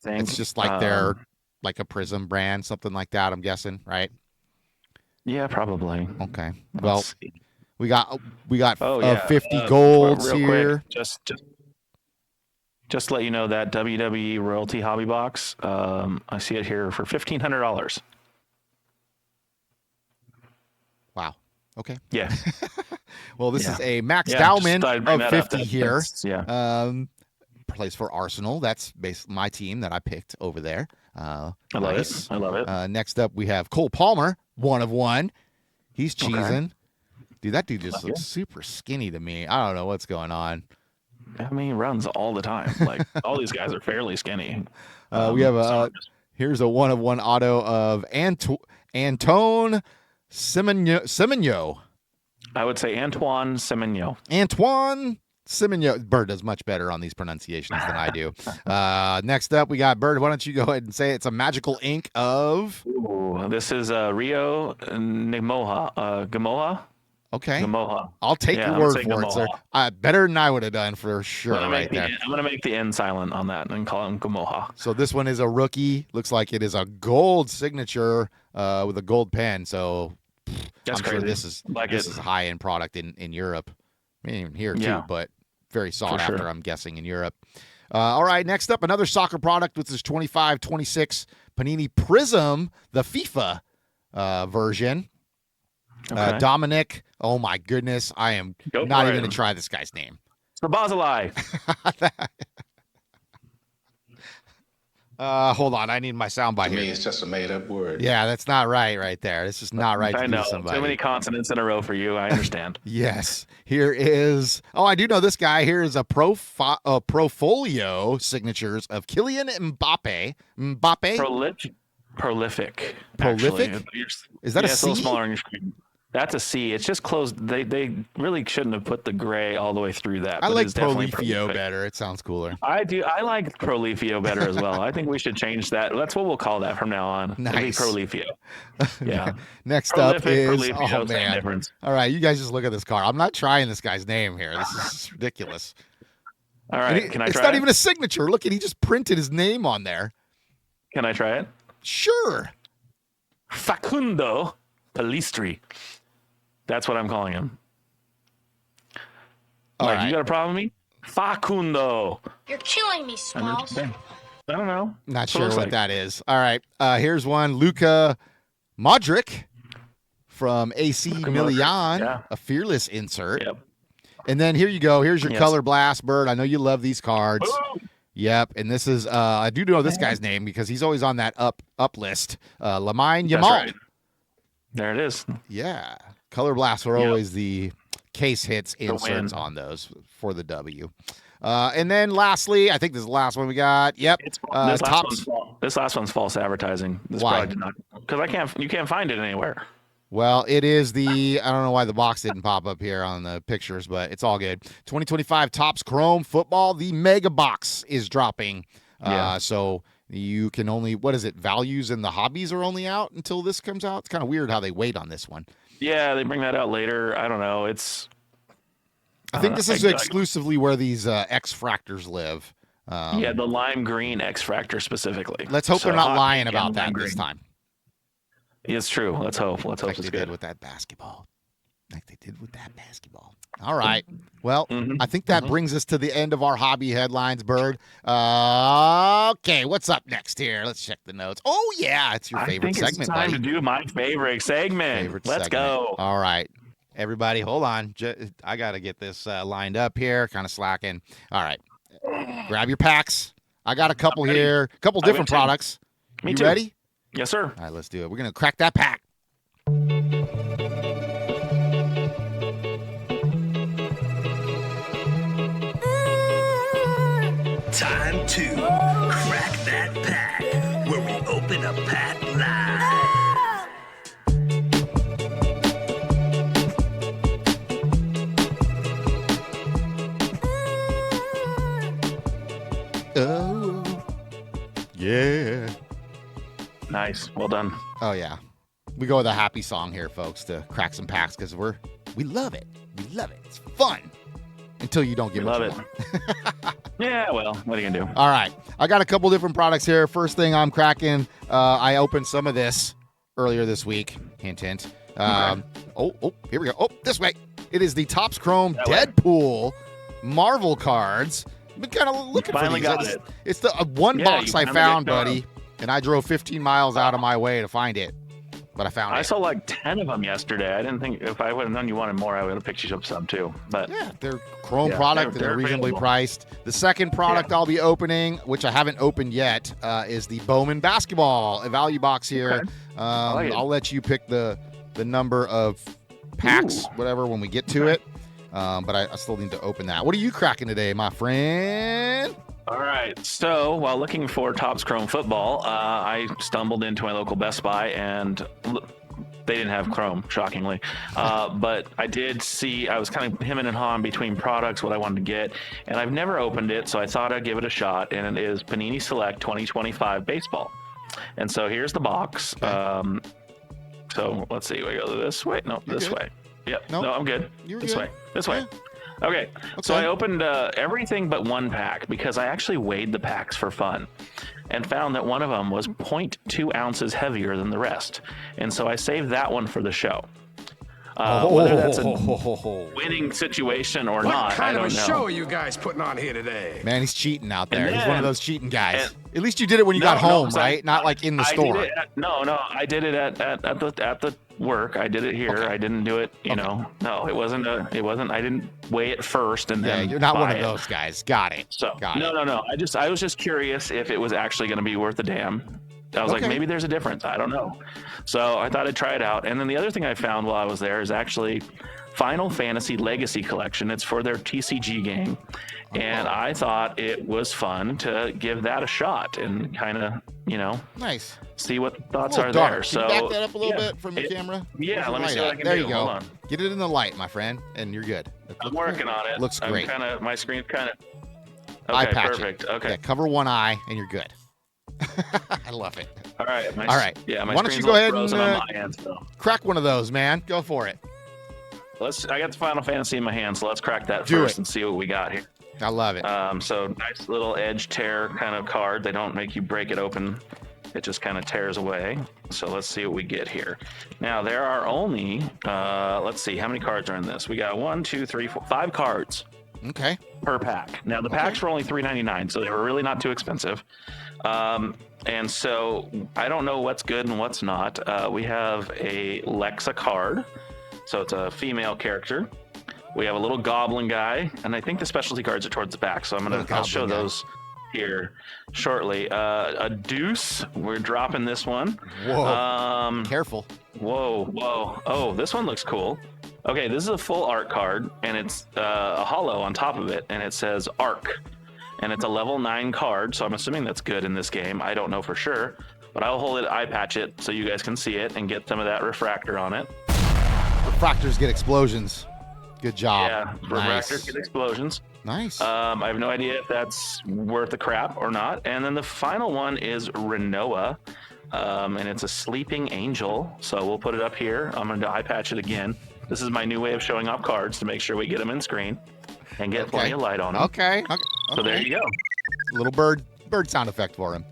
It's just like they're like a Prizm brand, something like that. I'm guessing, right? Yeah, probably. Okay. Well, we got 50 golds golds here. Quick, just to let you know that WWE Royalty Hobby Box. I see it here for $1,500. Wow. Okay. Yeah. Well, this is a Max Dowman of 50 here. Plays for Arsenal. That's basically my team that I picked over there. I love it. Next up, we have Cole Palmer, 1 of 1. He's cheesing. Dude, that dude just looks super skinny to me. I don't know what's going on. I mean, he runs all the time. Like, all these guys are fairly skinny. We have here's a 1-of-1 auto of Antone Semenyo. I would say Antoine Semenyo. Antoine Semenyo. Bird does much better on these pronunciations than I do. Next up, we got Bird. Why don't you go ahead and say it's a magical ink of... Ooh, this is Rio Gamoha. Okay. Gamoha. I'll take your word for it, sir. Better than I would have done for sure right there. I'm going to make the N silent on that and call him Gamoha. So this one is a rookie. Looks like it is a gold signature with a gold pen. So That's I'm crazy. sure this is a high-end product in Europe. I mean, even here too, but very sought after, I'm guessing, in Europe. All right, next up, another soccer product, which is 25-26 Panini Prizm, the FIFA version. Okay. Dominic, oh my goodness, I am not even going to try this guy's name. It's the Basilei. Hold on, I need my soundbite here. To me, it's just a made-up word. Yeah, that's not right there. This is not right. I know. To somebody. Too many consonants in a row for you. I understand. Yes. Here is. Oh, I do know this guy. Here is a Profolio signatures of Kylian Mbappe. Prolific. Prolific? Actually. Is that a it's C? a little smaller on your screen. That's a C. It's just closed. They really shouldn't have put the gray all the way through that. I like Prolifio better. It sounds cooler. I do. I like Prolifio better as well. I think we should change that. That's what we'll call that from now on. Nice. Prolifio. Yeah. Next Prolific, up is Prolifio, oh same man. difference. All right, you guys just look at this car. I'm not trying this guy's name here. This is ridiculous. All right, can I try it? It's not even a signature. Look at he just printed his name on there. Can I try it? Sure. Facundo Pellistri. That's what I'm calling him. All right. You got a problem with me? Facundo. You're killing me, Smalls. I don't know. Not sure what that is. All right. Here's one. Luka Modric from AC Milan. Yeah. A fearless insert. Yep. And then here you go. Here's your color blast, Bird. I know you love these cards. Ooh. Yep. And this is I do know this guy's name because he's always on that up list. Lamine Yamal. Right. There it is. Yeah. Color blasts are always the case hits inserts on those for the W. And then lastly, I think this is the last one we got. Yep. This last one's false advertising. Why? Because you can't find it anywhere. Well, it is I don't know why the box didn't pop up here on the pictures, but it's all good. 2025 Topps Chrome Football, the Mega Box is dropping. So you can only, values and the hobbies are only out until this comes out. It's kind of weird how they wait on this one. Yeah, they bring that out later. I don't know. I think this is exclusively where these X-Fractors live. The lime green X-Fractor specifically. Let's hope they're not lying about that this time. It's true. Let's hope. Let's hope like it's they good. did with that basketball. All right. Well, I think that brings us to the end of our hobby headlines, Bird. Okay, what's up next here? Let's check the notes. Oh, yeah, it's your favorite segment, it's time buddy. to do my favorite segment. Let's go. All right. Everybody, hold on. I got to get this lined up here. Kind of slacking. All right. Grab your packs. I got a couple here. A couple different products. Me you too. Ready? Yes, sir. All right, let's do it. We're going to crack that pack. Time to crack that pack, where we open a pack live. Oh, yeah. Nice. Well done. Oh, yeah. We go with a happy song here, folks, to crack some packs because we love it. We love it. It's fun until you don't get Love what it. you want. Yeah, well, what are you going to do? All right. I got a couple different products here. First thing I'm cracking, I opened some of this earlier this week. Hint, hint. Okay. Oh, here we go. Oh, this way. It is the Topps Chrome Deadpool Marvel cards. I've been kind of looking for finally these. got it. It's the one box you I finally found, got buddy, and I drove 15 miles out of my way to find it. But I found it. I saw like 10 of them yesterday. I didn't think if I would have known you wanted more, I would have picked you up some too. But yeah, they're Chrome product and they're reasonably available. priced. The second product I'll be opening, which I haven't opened yet, is the Bowman basketball, a value box here. Okay. I like it. I'll let you pick the the number of packs, whatever, when we get to it. But I still need to open that. What are you cracking today, my friend? All right. So while looking for Topps Chrome football, I stumbled into my local Best Buy and they didn't have Chrome, shockingly. But I did see, I was kind of hemming and hawing between products, what I wanted to get, and I've never opened it, so I thought I'd give it a shot, and it is Panini Select 2025 Baseball. And so here's the box. Okay. So let's see, we go this way? No, this way. Yep. Nope. No, I'm good. This way. This way. Yeah. Okay. So I opened everything but one pack because I actually weighed the packs for fun and found that one of them was 0.2 ounces heavier than the rest. And so I saved that one for the show. Whether that's a winning situation or not, I don't know. What kind of a show are you guys putting on here today? Man, he's cheating out there. Then, he's one of those cheating guys. At least you did it when you got home, right? Not like in the store. I did it at the work. I did it here. Okay. I didn't do it, No, it wasn't. I didn't weigh it first and then. Yeah, you're not one of buy it. those guys. Got it. So Got it. No. I was just curious if it was actually going to be worth a damn. I was like, maybe there's a difference. I don't know. So I thought I'd try it out. And then the other thing I found while I was there is actually Final Fantasy Legacy Collection. It's for their TCG game. And I thought it was fun to give that a shot and kind of, nice. see what the thoughts Dark. are there. Can So you back that up a little bit from your camera? Yeah, let me see what I can there do. You go. Hold on. Get it in the light, my friend, and you're good. I'm working on it. Looks great. My screen's kind of. Eye Okay, patch perfect. it. Okay. Yeah, cover one eye, and you're good. I love it. All right. All right. Yeah, my Why don't you screen's go a ahead little and frozen on my end, so. crack one of those, man? Go for it. I got the Final Fantasy in my hand, so let's crack that Do first it. and see what we got here. I love it. So nice little edge tear kind of card. They don't make you break it open. It just kind of tears away. So let's see what we get here. Now there are only, let's see, how many cards are in this? We got 1, 2, 3, 4, 5 cards Okay. per pack. Now the packs were only $3.99, so they were really not too expensive. And so I don't know what's good and what's not. We have a Lexa card. So it's a female character. We have a little goblin guy, and I think the specialty cards are towards the back, so I'll show those here shortly. A deuce, we're dropping this one. Whoa. Careful. Whoa. Oh, this one looks cool. Okay, this is a full art card, and it's a hollow on top of it, and it says Arc. And it's a level 9 card, so I'm assuming that's good in this game. I don't know for sure, but I'll hold it, eye patch it, so you guys can see it and get some of that refractor on it. Refractors get explosions. Good job. Yeah, refractors get explosions. Nice. I have no idea if that's worth a crap or not. And then the final one is Renoa, and it's a sleeping angel. So we'll put it up here. I'm going to eye patch it again. This is my new way of showing off cards to make sure we get them in screen and get plenty of light on them. Okay. So there you go. Little bird sound effect for him.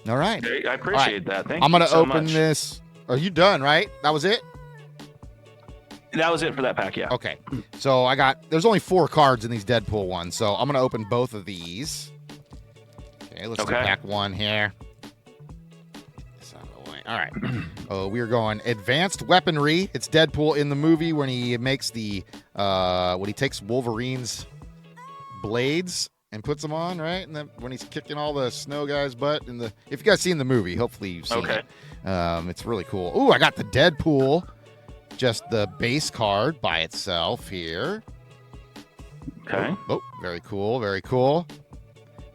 All right. I appreciate that. Thank you. I'm going to so open much. this. Are you done, right? That was it? That was it for that pack, yeah. Okay. So there's only 4 cards in these Deadpool ones. So I'm going to open both of these. Okay, let's do pack 1 here. This out of the way. All right. We are going advanced weaponry. It's Deadpool in the movie when he makes when he takes Wolverine's blades and puts them on, right? And then when he's kicking all the snow guys' butt if you guys seen the movie, hopefully you've seen it. It's really cool. Ooh, I got the Deadpool. Just the base card by itself here. Okay. Oh, very cool. Very cool.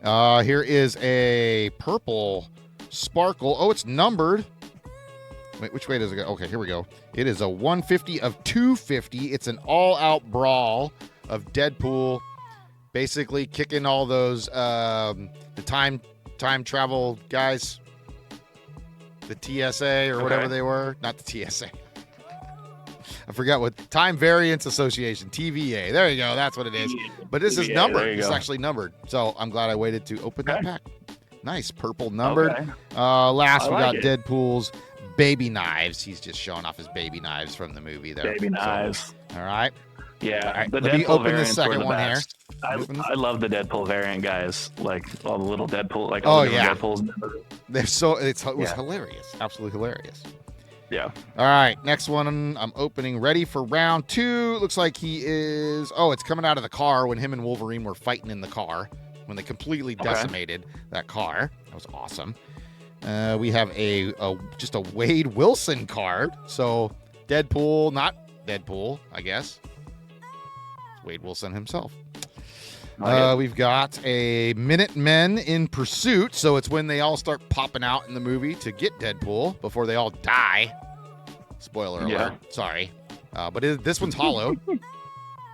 Here is a purple sparkle. Oh, it's numbered. Wait, which way does it go? Okay, here we go. It is a 150 of 250. It's an all-out brawl of Deadpool, basically kicking all those the time travel guys, the TSA or whatever they were. Not the TSA. I forgot what Time Variance Association, TVA. There you go. That's what it is. But this is numbered. It's actually numbered. So I'm glad I waited to open that pack. Nice purple numbered. Last we got Deadpool's baby knives. He's just showing off his baby knives from the movie there. Baby knives. All right. Yeah. All right. The Let me Deadpool open this second one here. I love the Deadpool variant guys, like all the little Deadpool, like all the Deadpools. They're it was hilarious. Absolutely hilarious. Yeah. All right, next one I'm opening. Ready for round 2. Looks like he is. Oh, it's coming out of the car when him and Wolverine were fighting in the car when they completely decimated that car. That was awesome. We have just a Wade Wilson card. So Deadpool, not Deadpool, I guess. Wade Wilson himself. We've got a Minutemen in Pursuit, so it's when they all start popping out in the movie to get Deadpool before they all die. Spoiler alert. Sorry. But this one's hollow.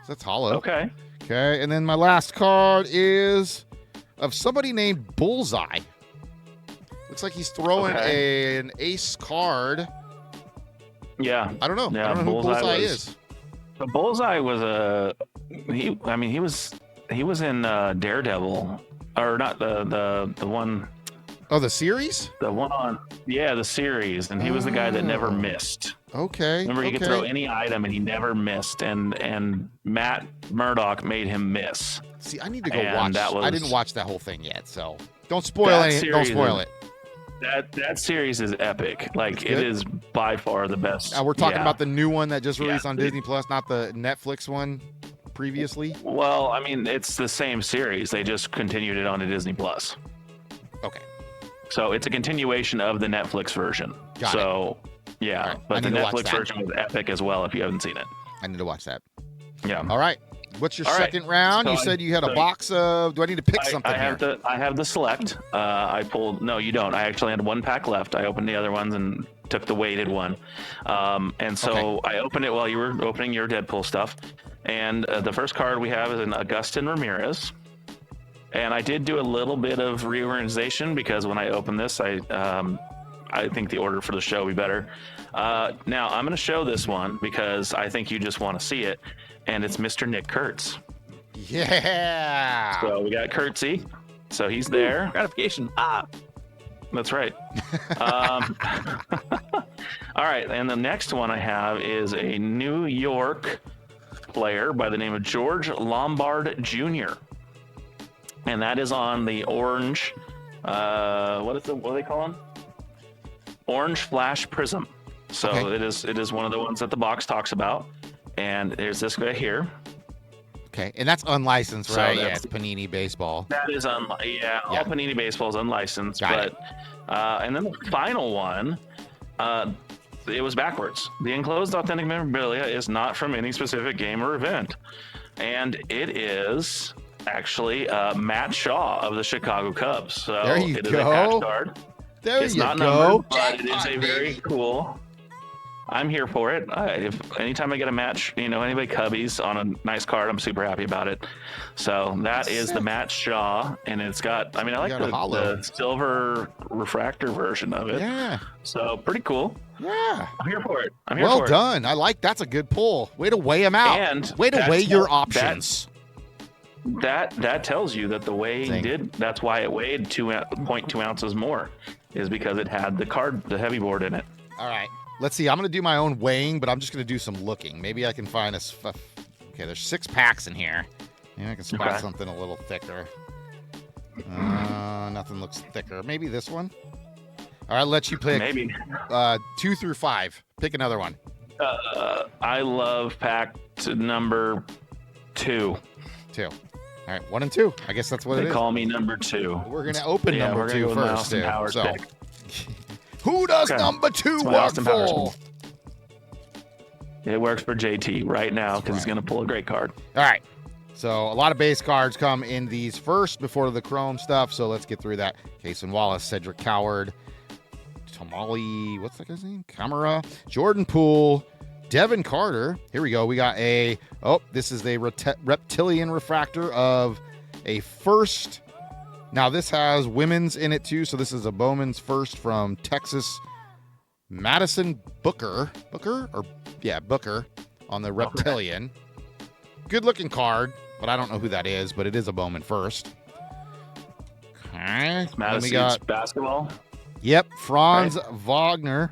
That's hollow. Okay. Okay, and then my last card is of somebody named Bullseye. Looks like he's throwing an ace card. Yeah. I don't know. Yeah, I don't know who Bullseye is. The Bullseye was he was in Daredevil, or not the one. Oh, the series? The one on, the series, and he was the guy that never missed. Okay. Remember, he could throw any item and he never missed, and Matt Murdock made him miss. See, I need to go watch. I didn't watch that whole thing yet, so don't spoil anything. Don't spoil it. That series is epic. Like, it is by far the best. We're talking about the new one that just released on Disney Plus, not the Netflix one previously. Well, I mean, it's the same series. They just continued it onto Disney Plus. Okay. So it's a continuation of the Netflix version. Got it. Yeah, right. But the Netflix version was epic as well if you haven't seen it. I need to watch that. Yeah. All right. What's your second round? So you said you had a box of. Do I need to pick something here? I have the select. I pulled. No, you don't. I actually had one pack left. I opened the other ones and took the weighted one. And so I opened it while you were opening your Deadpool stuff. And the first card we have is an Agustin Ramirez. And I did do a little bit of reorganization because when I opened this, I think the order for the show would be better. Now, I'm going to show this one because I think you just want to see it. And it's Mr. Nick Kurtz. Yeah. So we got Kurtzy. So he's there. Gratification. That's right. All right. And the next one I have is a New York player by the name of George Lombard Jr. And that is on the orange. What do they call them? Orange Flash Prism. So it is one of the ones that the box talks about. And there's this guy here. Okay, and that's unlicensed, right? Yeah, it's Panini Baseball. That is all Panini Baseball is unlicensed. And then the final one, it was backwards. The enclosed authentic memorabilia is not from any specific game or event. And it is actually Matt Shaw of the Chicago Cubs. So there you it is go. a patch card. It's not numbered, but it is a very cool. I'm here for it. Anytime I get a match, anybody Cubbies on a nice card, I'm super happy about it. So that is the Matt Shaw, and it's got. I like the silver refractor version of it. Yeah. So pretty cool. Yeah. I'm here for it. Well done. I like. That's a good pull. Way to weigh them out. And way to weigh your options. That tells you that the weighing did. That's why it weighed 2.2 ounces more, is because it had the heavy board in it. All right. Let's see. I'm going to do my own weighing, but I'm just going to do some looking. Maybe I can find okay, there's 6 packs in here. Maybe I can spot something a little thicker. Nothing looks thicker. Maybe this one. All right, I'll let you pick. Maybe 2 through 5. Pick another one. I love pack number 2. 2. All right, 1 and 2. I guess that's what it is. They call me number 2. We're going to open number 2 first, too. So. Who does number 2 work for? It works for JT right now because he's going to pull a great card. All right. So a lot of base cards come in these first before the Chrome stuff. So let's get through that. Cason Wallace, Cedric Coward, Tamale, what's that guy's name? Camera, Jordan Poole, Devin Carter. Here we go. We got this is a reptilian refractor of a first. Now, this has women's in it, too, so this is a Bowman's first from Texas. Madison Booker on the Reptilian. Good-looking card, but I don't know who that is, but it is a Bowman first. Okay. Madison's basketball? Yep, Franz Wagner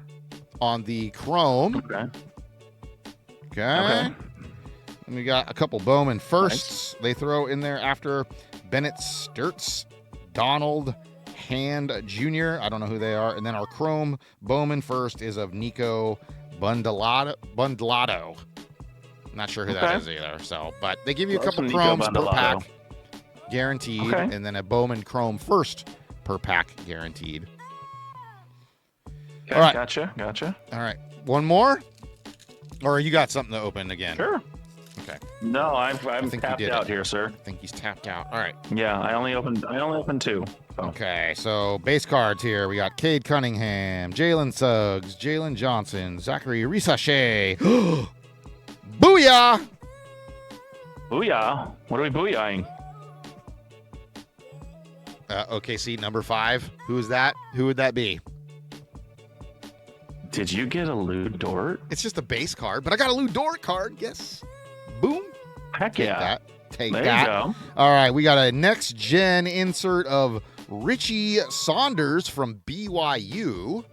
on the Chrome. Okay. And we got a couple Bowman firsts. They throw in there after Bennett Sturtz. Donald Hand Jr. I don't know who they are. And then our Chrome Bowman first is of Nico Bundlato. Not sure who that is either. So, but they give you a couple Chromes per pack guaranteed, and then a Bowman Chrome first per pack guaranteed. Okay, all right. Gotcha. All right. One more? Or you got something to open again? Sure. Okay. No, I'm tapped out here, sir. I think he's tapped out. All right. Yeah, I only opened 2. So. Okay, so base cards here. We got Cade Cunningham, Jalen Suggs, Jalen Johnson, Zachary Risachet. Booyah! Booyah! What are we booyahing? OKC number 5. Who is that? Who would that be? Did you get a Lou Dort? It's just a base card, but I got a Lou Dort card. Yes. Boom. Heck yeah. Take there that. You go. All right, we got a next gen insert of Richie Saunders from BYU.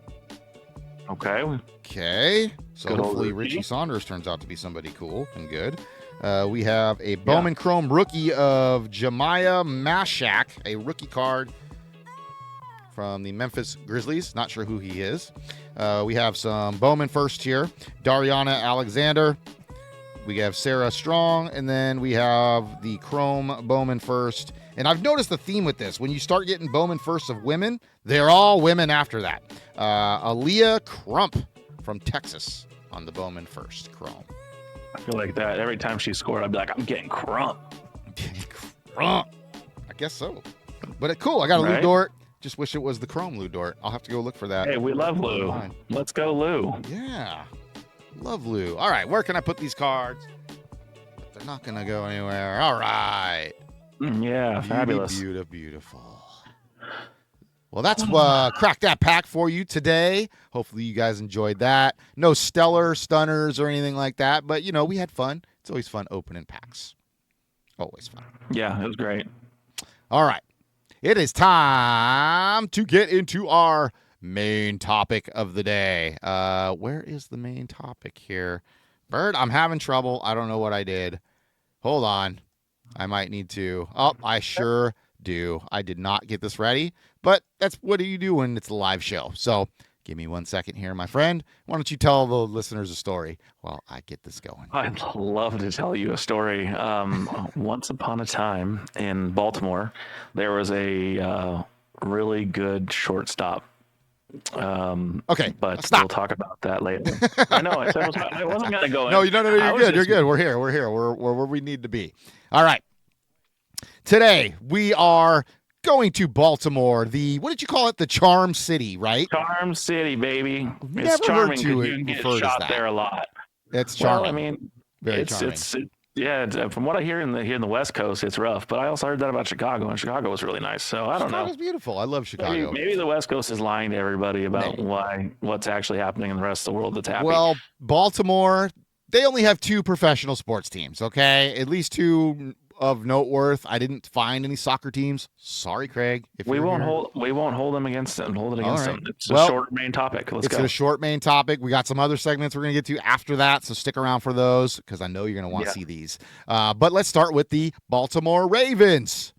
Okay. So Good hopefully Richie Saunders turns out to be somebody cool and good. We have a Bowman Chrome rookie of Jemiah Mashak, a rookie card from the Memphis Grizzlies. Not sure who he is. We have some Bowman first here. Dariana Alexander. We have Sarah Strong, and then we have the Chrome Bowman first. And I've noticed the theme with this. When you start getting Bowman first of women, they're all women after that. Aaliyah Crump from Texas on the Bowman first Chrome. I feel like that every time she scored, I'd be like, I'm getting crump. Crump. I guess so. But cool. I got a Lou Dort. Just wish it was the Chrome Lou Dort. I'll have to go look for that. Hey, we love Lou. Let's go, Lou. Yeah. Love Lou. All right, where can I put these cards? They're not going to go anywhere. All right. Yeah, fabulous. Beautiful. Well, that's Crack That Pack for you today. Hopefully you guys enjoyed that. No stellar stunners or anything like that, but, we had fun. It's always fun opening packs. Always fun. Yeah, it was great. All right. It is time to get into our main topic of the day. Where is the main topic here? Bird, I'm having trouble. I don't know what I did. Hold on. I might need to. Oh, I sure do. I did not get this ready, but that's what do you do when it's a live show. So give me 1 second here, my friend. Why don't you tell the listeners a story while I get this going? I'd love to tell you a story. Once upon a time in Baltimore, there was a really good shortstop. Okay, but stop. We'll talk about that later. I know. I wasn't going to go in. No, you're good. You're good. We're here. We're where we need to be. All right. Today, we are going to Baltimore, what did you call it? The Charm City, right? Charm City, baby. Never It's charming heard you because you can get referred as shot that. there a lot. It's charming. Well, I mean, very charming. From what I hear in the West Coast, it's rough. But I also heard that about Chicago, and Chicago was really nice. So I don't know. Chicago's beautiful. I love Chicago. Maybe the West Coast is lying to everybody about what's actually happening in the rest of the world that's happy. Well, Baltimore, they only have 2 professional sports teams, okay? At least 2 of note worth. I didn't find any soccer teams. Sorry, Craig. We won't hold them against them. Hold it against them. It's a short main topic. Let's go. It's a short main topic. We got some other segments we're going to get to after that, so stick around for those because I know you're going to want to see these. But let's start with the Baltimore Ravens.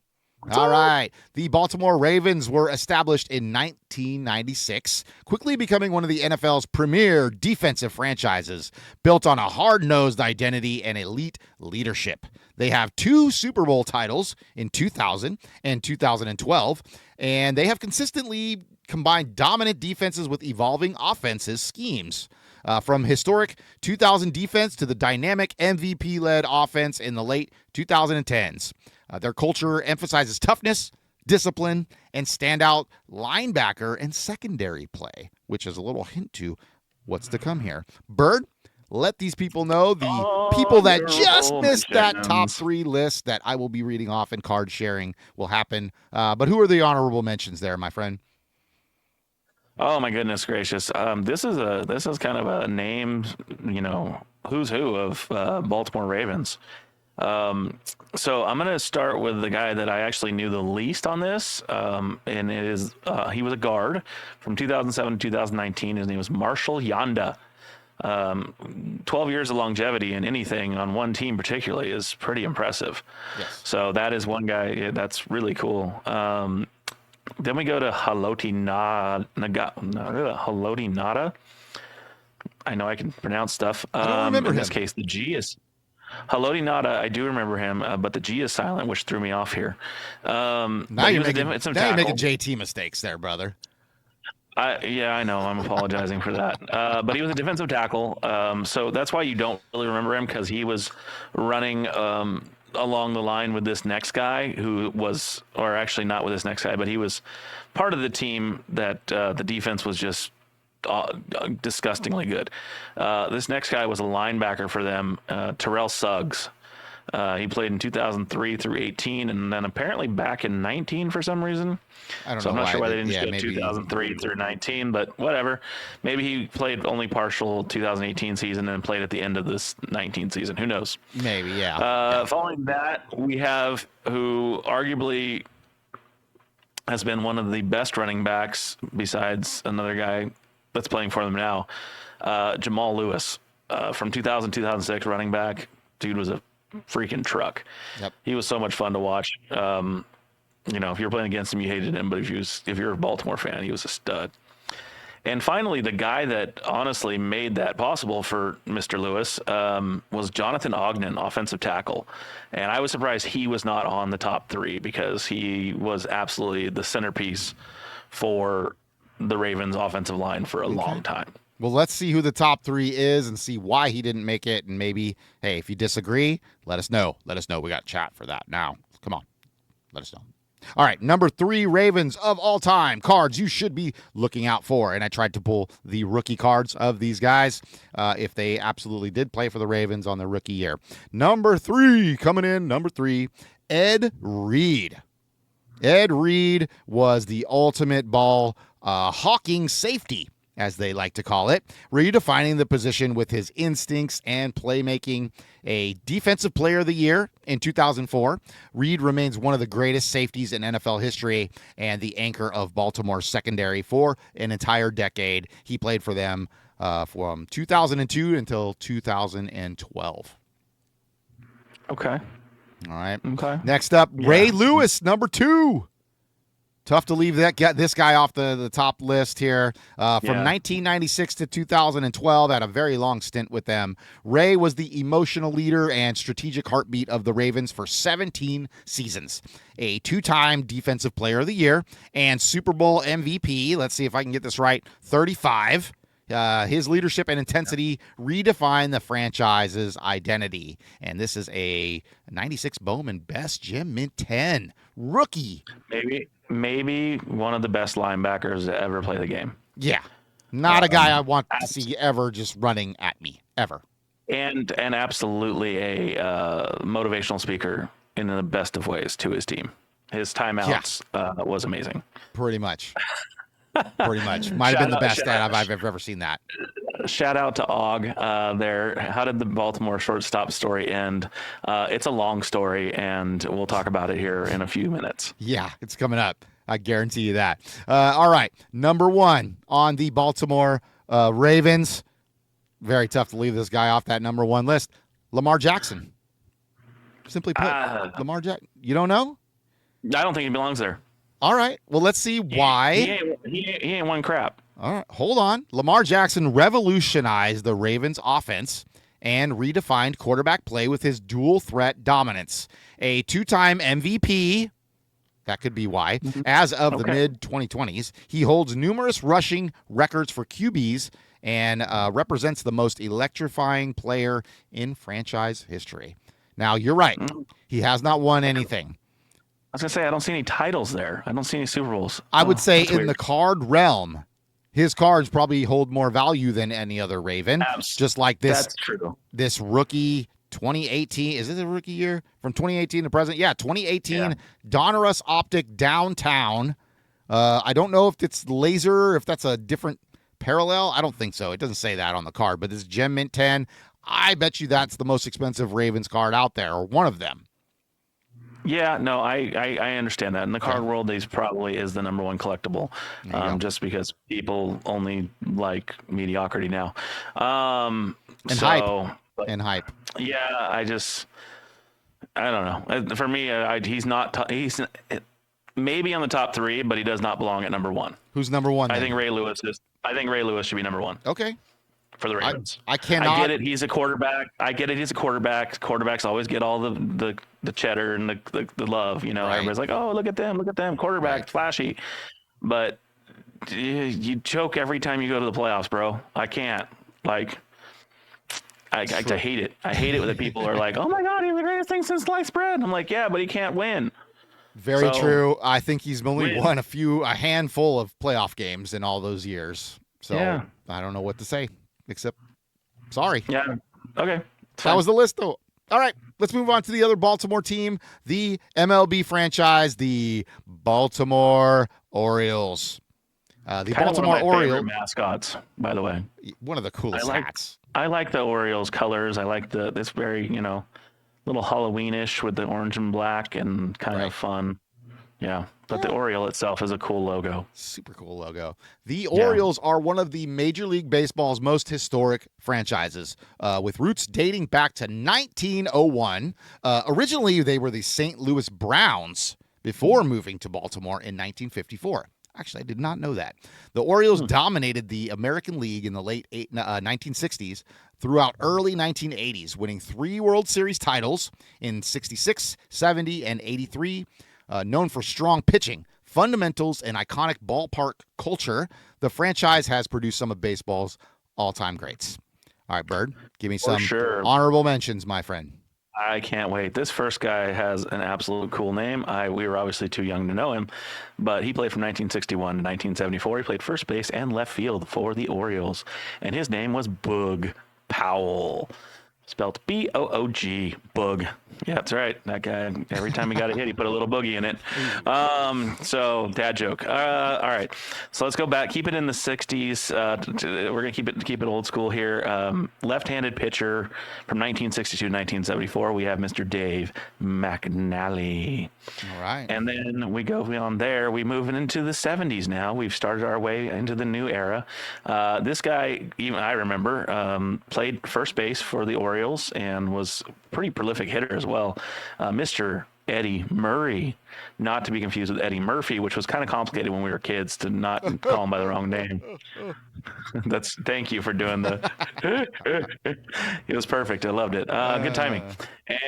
All right. The Baltimore Ravens were established in 1996, quickly becoming one of the NFL's premier defensive franchises, built on a hard-nosed identity and elite leadership. They have 2 Super Bowl titles in 2000 and 2012, and they have consistently combined dominant defenses with evolving offensive schemes. From historic 2000 defense to the dynamic MVP-led offense in the late 2010s. Their culture emphasizes toughness, discipline, and standout linebacker and secondary play, which is a little hint to what's to come here. Bird, let these people know, the people that just missed that top 3 list that I will be reading off and card sharing will happen. But who are the honorable mentions there, my friend? Oh my goodness gracious! This is kind of a name, who's who of Baltimore Ravens. So I'm gonna start with the guy that I actually knew the least on this, and it is he was a guard from 2007 to 2019. His name was Marshall Yanda. 12 years of longevity in anything on one team particularly is pretty impressive. Yes. So that is one guy that's really cool. Then we go to Haloti Nada. I know I can pronounce stuff. I don't remember in him. this case, the G is Haloti Nada. I do remember him, but the G is silent, which threw me off here. Now you're making JT mistakes there, brother. I know. I'm apologizing for that. But he was a defensive tackle. So that's why you don't really remember him, because he was running along the line with this next guy who was, or actually not with this next guy, but he was part of the team that the defense was just disgustingly good. This next guy was a linebacker for them, Terrell Suggs. He played in 2003 through 18, and then apparently back in 19 for some reason. I don't know. So I'm not sure why they didn't yeah, go 2003 through 19, but whatever. Maybe he played only partial 2018 season and played at the end of this 19 season. Who knows? Maybe, yeah. Following that, we have who arguably has been one of the best running backs besides another guy that's playing for them now, Jamal Lewis, from 2006 running back. Dude was a freaking truck. Yep. He was so much fun to watch. If you're playing against him, you hated him, but if you're a Baltimore fan, he was a stud. And finally, the guy that honestly made that possible for Mr. Lewis was Jonathan Ogden, offensive tackle. And I was surprised he was not on the top 3, because he was absolutely the centerpiece for the Ravens offensive line for a long time. Well, let's see who the top 3 is and see why he didn't make it. And maybe, hey, if you disagree, let us know. Let us know. We got chat for that now. Come on. Let us know. All right, number 3 Ravens of all time cards you should be looking out for. And I tried to pull the rookie cards of these guys if they absolutely did play for the Ravens on their rookie year. Number 3, coming in, number 3, Ed Reed. Ed Reed was the ultimate ball hawking safety, as they like to call it, redefining the position with his instincts and playmaking. A defensive player of the year in 2004, Reed remains one of the greatest safeties in NFL history and the anchor of Baltimore's secondary for an entire decade. He played for them from 2002 until 2012. Okay. All right. Okay. Next up, Ray Lewis, number 2. Tough to leave this guy off the top list here. From 1996 to 2012, had a very long stint with them. Ray was the emotional leader and strategic heartbeat of the Ravens for 17 seasons. A 2-time Defensive Player of the Year and Super Bowl MVP. Let's see if I can get this right. 35. His leadership and intensity redefined the franchise's identity. And this is a 96 Bowman Best Gem Mint 10 rookie. Maybe one of the best linebackers to ever play the game. Yeah. Not a guy I want to see ever just running at me, ever. And absolutely a motivational speaker in the best of ways to his team. His timeouts was amazing. Pretty much. Pretty much. Might have been the best I've ever seen that. Shout out to Og there. How did the Baltimore shortstop story end? It's a long story, and we'll talk about it here in a few minutes. Yeah, it's coming up. I guarantee you that. All right. Number 1 on the Baltimore Ravens. Very tough to leave this guy off that number 1 list. Lamar Jackson. Simply put, Lamar Jackson. You don't know? I don't think he belongs there. All right. Well, let's see why. He ain't one crap. All right. Hold on. Lamar Jackson revolutionized the Ravens offense and redefined quarterback play with his dual threat dominance. A 2-time MVP. That could be why. As of the mid-2020s, he holds numerous rushing records for QBs and represents the most electrifying player in franchise history. Now, you're right. He has not won anything. I was going to say, I don't see any titles there. I don't see any Super Bowls. I would say in the card realm, his cards probably hold more value than any other Raven. Just like this, that's true. This rookie 2018, is it a rookie year? From 2018 to present? Yeah, 2018 Donruss Optic Downtown. I don't know if it's laser, if that's a different parallel. I don't think so. It doesn't say that on the card, but this Gem Mint 10, I bet you that's the most expensive Ravens card out there, or one of them. Yeah, no, I understand that. In the card world, these probably is the number 1 collectible, just because people only like mediocrity now. And hype. Yeah, I don't know. For me, he's not. He's maybe on the top 3, but he does not belong at number 1. Who's number 1? I think Ray Lewis should be number 1. Okay. For the Ravens. I cannot. I get it. He's a quarterback. Quarterbacks always get all the cheddar and the love. You know, everybody's like, oh, look at them, quarterback, flashy. But you choke every time you go to the playoffs, bro. I can't. Like, I hate it. I hate it when the people are like, "Oh my God, he's the greatest thing since sliced bread." I'm like, "Yeah, but he can't win." Very true. I think he's only won a handful of playoff games in all those years. So yeah. I don't know what to say except sorry. Yeah. Okay. That was the list, though. All right, let's move on to the other Baltimore team, the MLB franchise, the Baltimore Orioles. The Baltimore Orioles mascots, by the way. One of the coolest hats. I like the Orioles colors. I like this very, little Halloweenish with the orange and black and kind of fun. Yeah, but the Oriole itself is a cool logo. Super cool logo. The Orioles are one of the Major League Baseball's most historic franchises, with roots dating back to 1901. Originally, they were the St. Louis Browns before moving to Baltimore in 1954. Actually, I did not know that. The Orioles dominated the American League in the late 1960s throughout early 1980s, winning 3 World Series titles in 66, 70, and 83. Known for strong pitching, fundamentals, and iconic ballpark culture, the franchise has produced some of baseball's all-time greats. All right, Bird, give me some honorable mentions, my friend. I can't wait. This first guy has an absolute cool name. We were obviously too young to know him, but he played from 1961 to 1974. He played first base and left field for the Orioles, and his name was Boog Powell. Spelled B-O-O-G, Boog. Yeah, that's right. That guy, every time he got a hit, he put a little boogie in it. So, dad joke. All right. So let's go back. Keep it in the 60s. We're going to keep it old school here. Left-handed pitcher from 1962 to 1974. We have Mr. Dave McNally. All right. And then we go beyond there. We move into the 70s now. We've started our way into the new era. This guy, even I remember, played first base for the Orioles and was a pretty prolific hitter as well. Mr. Eddie Murray, not to be confused with Eddie Murphy, which was kind of complicated when we were kids to not call him by the wrong name. Thank you for doing it was perfect. I loved it. Good timing.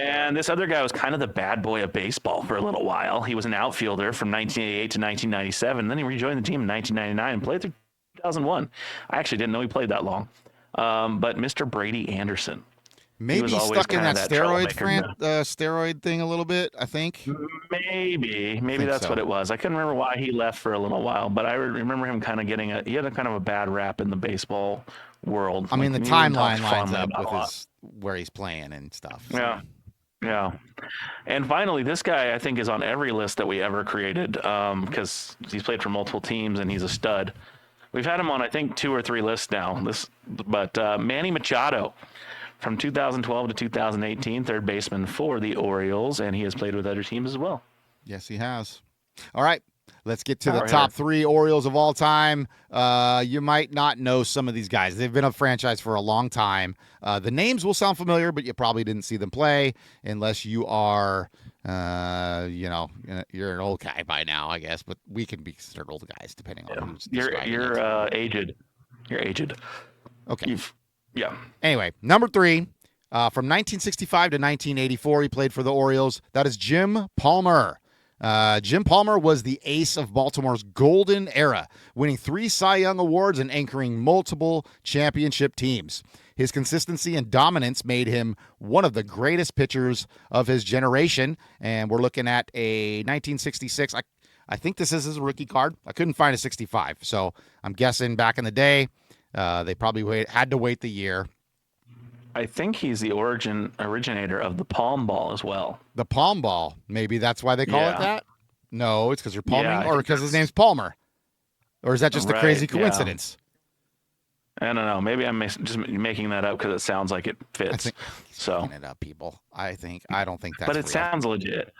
And this other guy was kind of the bad boy of baseball for a little while. He was an outfielder from 1988 to 1997. Then he rejoined the team in 1999 and played through 2001. I actually didn't know he played that long. But Mr. Brady Anderson. Maybe he's stuck in that steroid thing a little bit, I think. Maybe that's what it was. I couldn't remember why he left for a little while, but I remember him kind of he had a kind of a bad rap in the baseball world. I mean, the timeline lines up with where he's playing and stuff. So. Yeah. And finally, this guy I think is on every list that we ever created because he's played for multiple teams and he's a stud. We've had him on, I think, 2 or 3 lists now. But Manny Machado. From 2012 to 2018, third baseman for the Orioles, and he has played with other teams as well. Yes, he has. All right, let's get to the top 3 Orioles of all time. You might not know some of these guys. They've been a franchise for a long time. The names will sound familiar, but you probably didn't see them play unless you are, you're an old guy by now, I guess. But we can be considered old guys depending on who's describing You're aged. You're aged. Okay. Anyway, number 3, from 1965 to 1984, he played for the Orioles. That is Jim Palmer. Jim Palmer was the ace of Baltimore's golden era, winning 3 Cy Young Awards and anchoring multiple championship teams. His consistency and dominance made him one of the greatest pitchers of his generation, and we're looking at a 1966. I think this is his rookie card. I couldn't find a 65, so I'm guessing back in the day, they probably had to wait the year. I think he's the originator of the palm ball as well. The palm ball. Maybe that's why they call it that? No, it's because you're palming, or because his name's Palmer. Or is that just a crazy coincidence? I don't know. Maybe I'm just making that up because it sounds like it fits. I think he's making it up, people. I don't think that's But it sounds legit.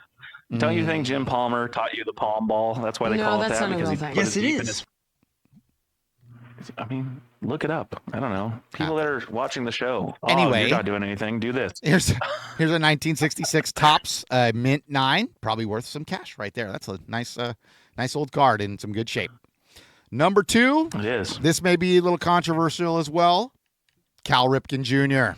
Don't you think Jim Palmer taught you the palm ball? That's why they call it that. Yes, it is. I mean, look it up. I don't know. People that are watching the show. Anyway, you're not doing anything. Do this. Here's a 1966 Topps Mint 9. Probably worth some cash right there. That's a nice old card in some good shape. Number 2. It is. This may be a little controversial as well. Cal Ripken Jr.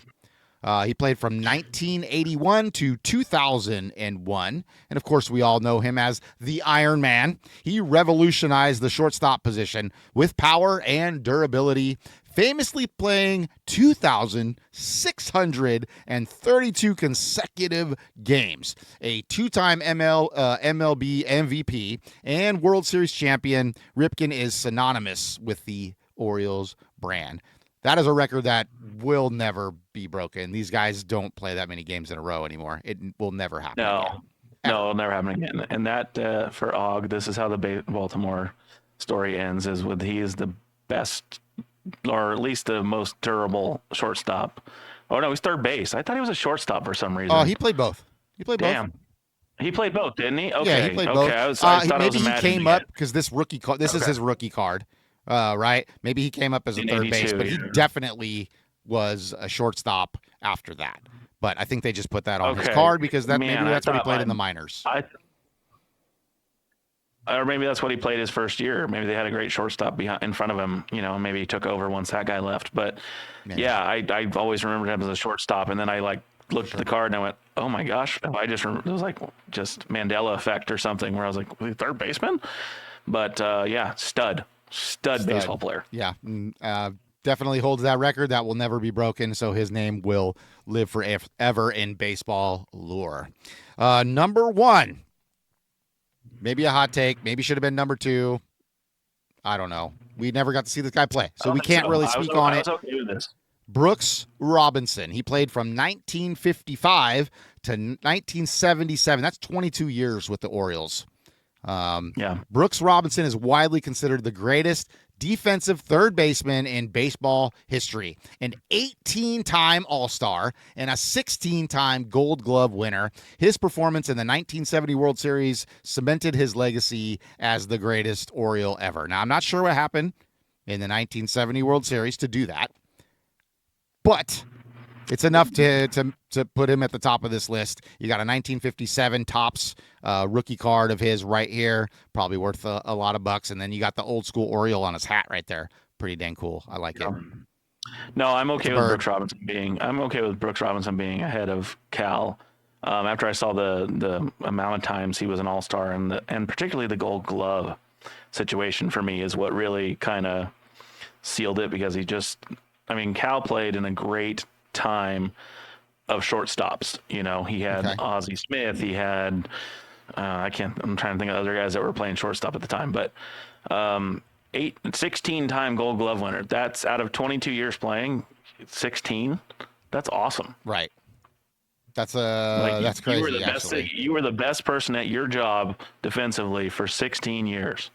He played from 1981 to 2001. And, of course, we all know him as the Iron Man. He revolutionized the shortstop position with power and durability, famously playing 2,632 consecutive games, a two-time MLB MVP, and World Series champion. Ripken is synonymous with the Orioles brand. That is a record that will never be broken. These guys don't play that many games in a row anymore. It will never happen again. No, it'll never happen again. And that, for Og, this is how the Baltimore story ends, is with he is the best, or at least the most durable shortstop. Oh, no, he's third base. I thought he was a shortstop for some reason. Oh, he played both. He played both. He played both, didn't he? Okay. Yeah, he played both. I thought maybe he came up because this rookie card. This is his rookie card, right? Maybe he came up as a third base, but he definitely was a shortstop after that. But I think they just put that on his card because maybe that's what he played in the minors. Or maybe that's what he played his first year. Maybe they had a great shortstop in front of him. Maybe he took over once that guy left. But I've always remembered him as a shortstop. And then I looked at the card and I went, oh my gosh. It was like just Mandela effect or something where I was like, third baseman? But stud baseball player. Yeah. Definitely holds that record. That will never be broken. So his name will live forever in baseball lore. Number one. Maybe a hot take. Maybe should have been number two. I don't know. We never got to see this guy play, so we can't really speak on it. Okay with this. Brooks Robinson. He played from 1955 to 1977. That's 22 years with the Orioles. Brooks Robinson is widely considered the greatest defensive third baseman in baseball history, an 18-time All-Star and a 16-time Gold Glove winner. His performance in the 1970 World Series cemented his legacy as the greatest Oriole ever. Now, I'm not sure what happened in the 1970 World Series to do that, but it's enough to put him at the top of this list. You got a 1957 Topps rookie card of his right here, probably worth a lot of bucks. And then you got the old school Oriole on his hat right there. Pretty dang cool. I like it. No, I'm okay with Brooks Robinson being ahead of Cal. After I saw the amount of times he was an all-star and particularly the Gold Glove situation for me is what really kind of sealed it, because Cal played in a great time of shortstops. He had Ozzie Smith, he had I'm trying to think of other guys that were playing shortstop at the time, but 16-time Gold Glove winner. That's out of 22 years playing, 16. That's awesome. Right. That's crazy. You were the best person at your job defensively for 16 years.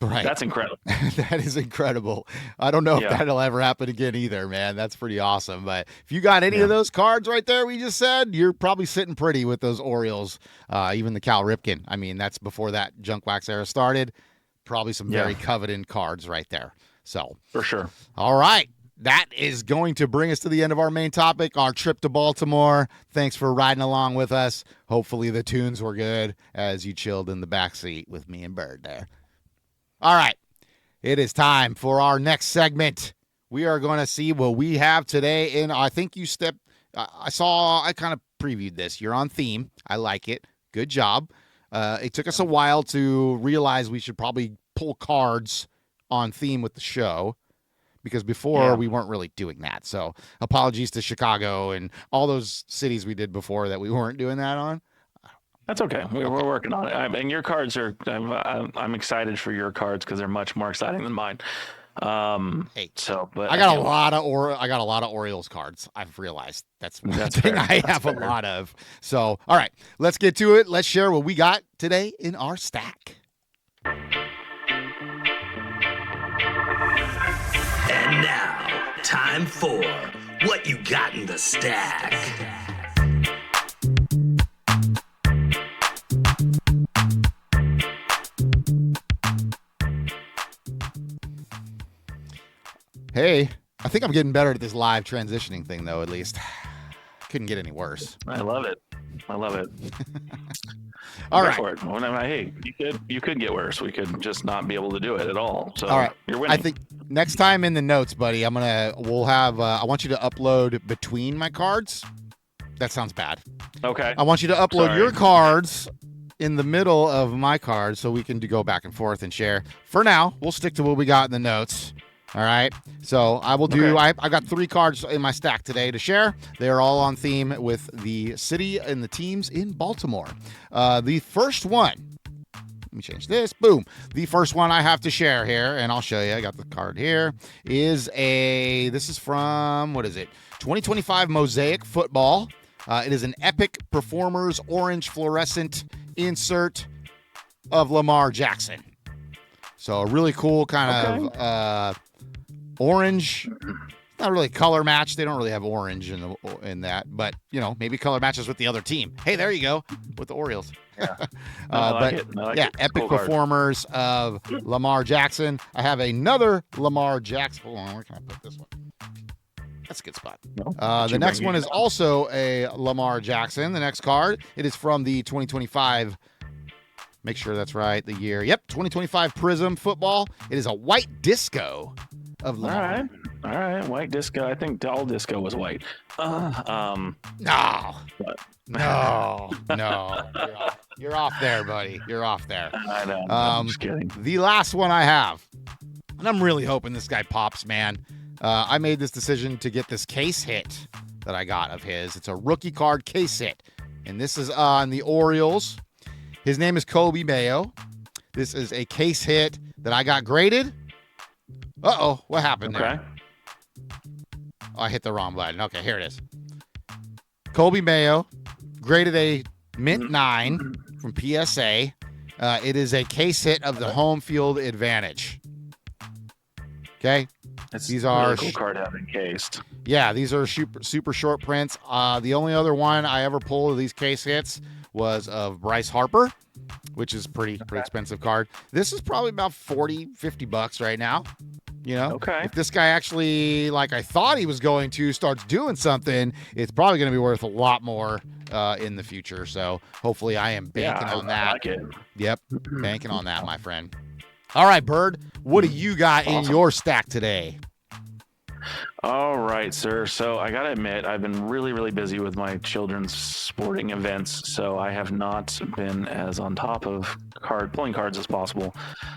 Right. That's incredible. That is incredible. I don't know if that'll ever happen again either, man. That's pretty awesome. But if you got any of those cards right there we just said, you're probably sitting pretty with those Orioles, even the Cal Ripken. I mean, that's before that junk wax era started. Probably some very coveted cards right there. So for sure. All right. That is going to bring us to the end of our main topic, our trip to Baltimore. Thanks for riding along with us. Hopefully the tunes were good as you chilled in the backseat with me and Bird there. All right, it is time for our next segment. We are going to see what we have today. And I think I kind of previewed this. You're on theme. I like it. Good job. It took us a while to realize we should probably pull cards on theme with the show, because before we weren't really doing that. So apologies to Chicago and all those cities we did before that we weren't doing that on. That's okay. We're working on it. And your cards are. I'm excited for your cards because they're much more exciting than mine. But I got a lot of Orioles cards. I've realized that's one thing I have a lot of. So, all right, let's get to it. Let's share what we got today in our stack. And now, time for What You Got in the Stack. Hey, I think I'm getting better at this live transitioning thing, though, at least. couldn't get any worse. I love it. All Go right. for it. Hey, you could get worse. We could just not be able to do it at all. So all right. You're winning. I think next time in the notes, buddy, we'll have. I want you to upload between my cards. That sounds bad. Okay. I want you to upload your cards in the middle of my cards so we can go back and forth and share. For now, we'll stick to what we got in the notes. All right. So I will do. Okay. I got 3 cards in my stack today to share. They are all on theme with the city and the teams in Baltimore. The first one. Let me change this. Boom. The first one I have to share here, and I'll show you. I got the card here. This is from, what is it? 2025 Mosaic Football. It is an Epic Performers orange fluorescent insert of Lamar Jackson. So a really cool kind of orange. Not really color match. They don't really have orange in that, but maybe color matches with the other team. Hey, there you go with the Orioles. Yeah. I like it. Epic cool Performers of Lamar Jackson. I have another Lamar Jackson. Hold on, where can I put this one? That's a good spot. The next one is also a Lamar Jackson. The next card, it is from the 2025. Make sure that's right. The year. Yep, 2025 Prizm football. It is a white disco of Lamar. All right. White disco. I think all disco was white. No. You're off there, buddy. You're off there. I know. I'm just kidding. The last one I have, and I'm really hoping this guy pops, man. I made this decision to get this case hit that I got of his. It's a rookie card case hit, and this is on the Orioles. His name is Kobe Mayo. This is a case hit that I got graded. Uh-oh, what happened there? Oh, I hit the wrong button. Okay, here it is. Kobe Mayo, graded a mint 9 from PSA. It is a case hit of the home field advantage. Okay? These are really cool card to have encased. Yeah, these are super short prints. The only other one I ever pulled of these case hits was of Bryce Harper, which is pretty expensive card. This is probably about $40-$50 right now. If this guy actually, like I thought he was going to, starts doing something, it's probably going to be worth a lot more in the future. So hopefully I am banking on that. I like it. Yep, banking on that, my friend. All right, Bird, what do you got in your stack today? All right, sir. So I got to admit, I've been really, really busy with my children's sporting events, so I have not been as on top of pulling cards as possible.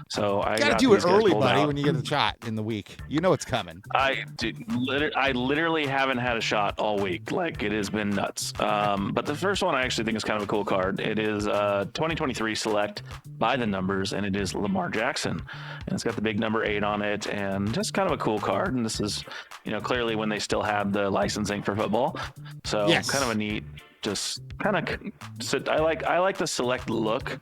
So I got to do it early, buddy, when you get a shot in the week. You know it's coming. I literally haven't had a shot all week. Like, it has been nuts. But the first one I actually think is kind of a cool card. It is 2023 Select by the numbers, and it is Lamar Jackson. And it's got the big number 8 on it, and just kind of a cool card. And this is, clearly when they still have the licensing for football. So kind of a neat, just kind of, I like the Select look.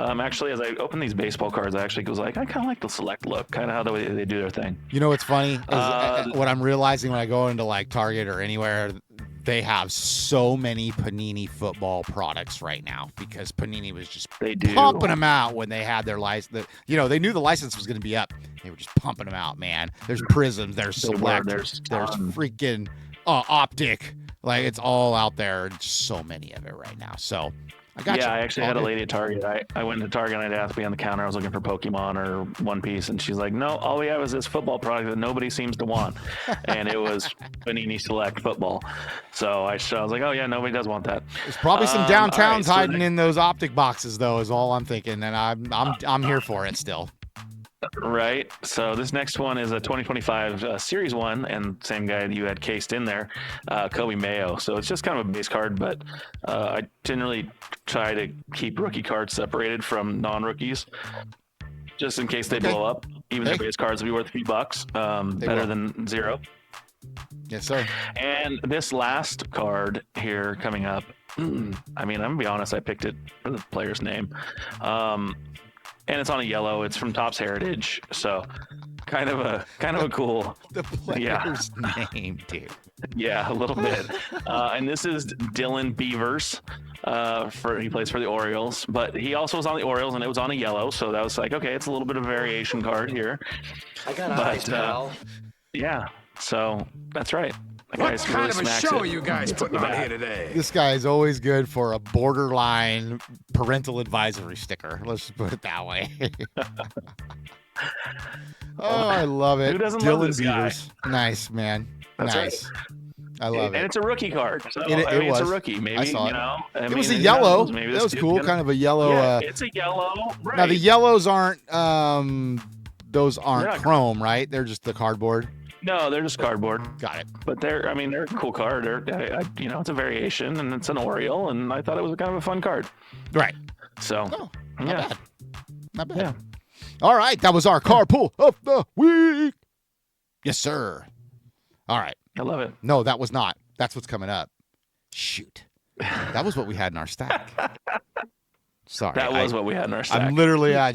Actually, as I open these baseball cards, I actually was like, I kind of like the Select look, kind of how they do their thing. What's funny is what I'm realizing when I go into like Target or anywhere, they have so many Panini football products right now because Panini was just pumping them out when they had their license. They knew the license was going to be up. They were just pumping them out, man. There's Prizms, there's Select, there's freaking Optic. Like, it's all out there. Just so many of it right now. So I got you. I actually had a lady at Target. I went to Target and I'd asked me on the counter. I was looking for Pokemon or One Piece, and she's like, "No, all we have is this football product that nobody seems to want," and it was Panini Select football. So I was like, "Oh yeah, nobody does want that." There's probably some downtowns hiding in those Optic boxes, though, is all I'm thinking, and I'm here for it still. Right. So this next one is a 2025 Series 1, and same guy that you had cased in there, Kobe Mayo. So it's just kind of a base card, but I didn't really try to keep rookie cards separated from non-rookies, just in case they blow up. Even their base cards will be worth a few bucks, better than zero. Yes, sir. And this last card here coming up, I mean, I'm going to be honest, I picked it for the player's name. And it's on a yellow. It's from Topps Heritage, so kind of a cool. The player's name, dude. Yeah, a little bit. And this is Dylan Beavers. He plays for the Orioles, but he also was on the Orioles, and it was on a yellow. So that was like, okay, it's a little bit of a variation card here. I got eyes, pal. Yeah, so that's right. What kind of a show are you guys putting on here today? This guy is always good for a borderline parental advisory sticker. Let's just put it that way. Oh, I love it. Who doesn't Dylan love this guy? Beavers. Nice, man. That's nice. right. I love it. And it's a rookie card. So, It it's was. a rookie. Maybe, I saw it. you know. It was a yellow. That was cool. Kind of a yellow. Yeah, it's a yellow. Right. Now, the yellows aren't, those aren't not chrome, right? They're just the cardboard. No, they're just cardboard. Got it. But they're a cool card. It's a variation, and it's an Oriole, and I thought it was kind of a fun card. Right. So, Not yeah. bad. Not bad. Yeah. All right. That was our carpool of the week. Yes, sir. All right. I love it. No, that was not. That's what's coming up. Shoot. That was what we had in our stack. Sorry. That was what we had in our stack. I'm literally, I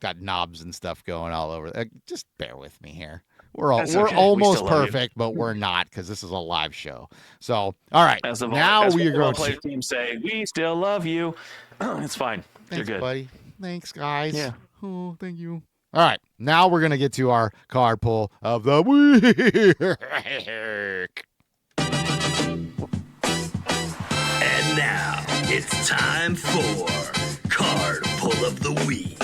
got knobs and stuff going all over. Just bear with me here. We're okay. almost We still love you. perfect, but we're not because this is a live show. So, all right. As the now we are going to team say, we still love you. It's fine. You're Thanks, good. buddy. Thanks, guys. Yeah. Oh, thank you. All right. Now we're going to get to our card pull of the week. And now it's time for Card Pull of the Week.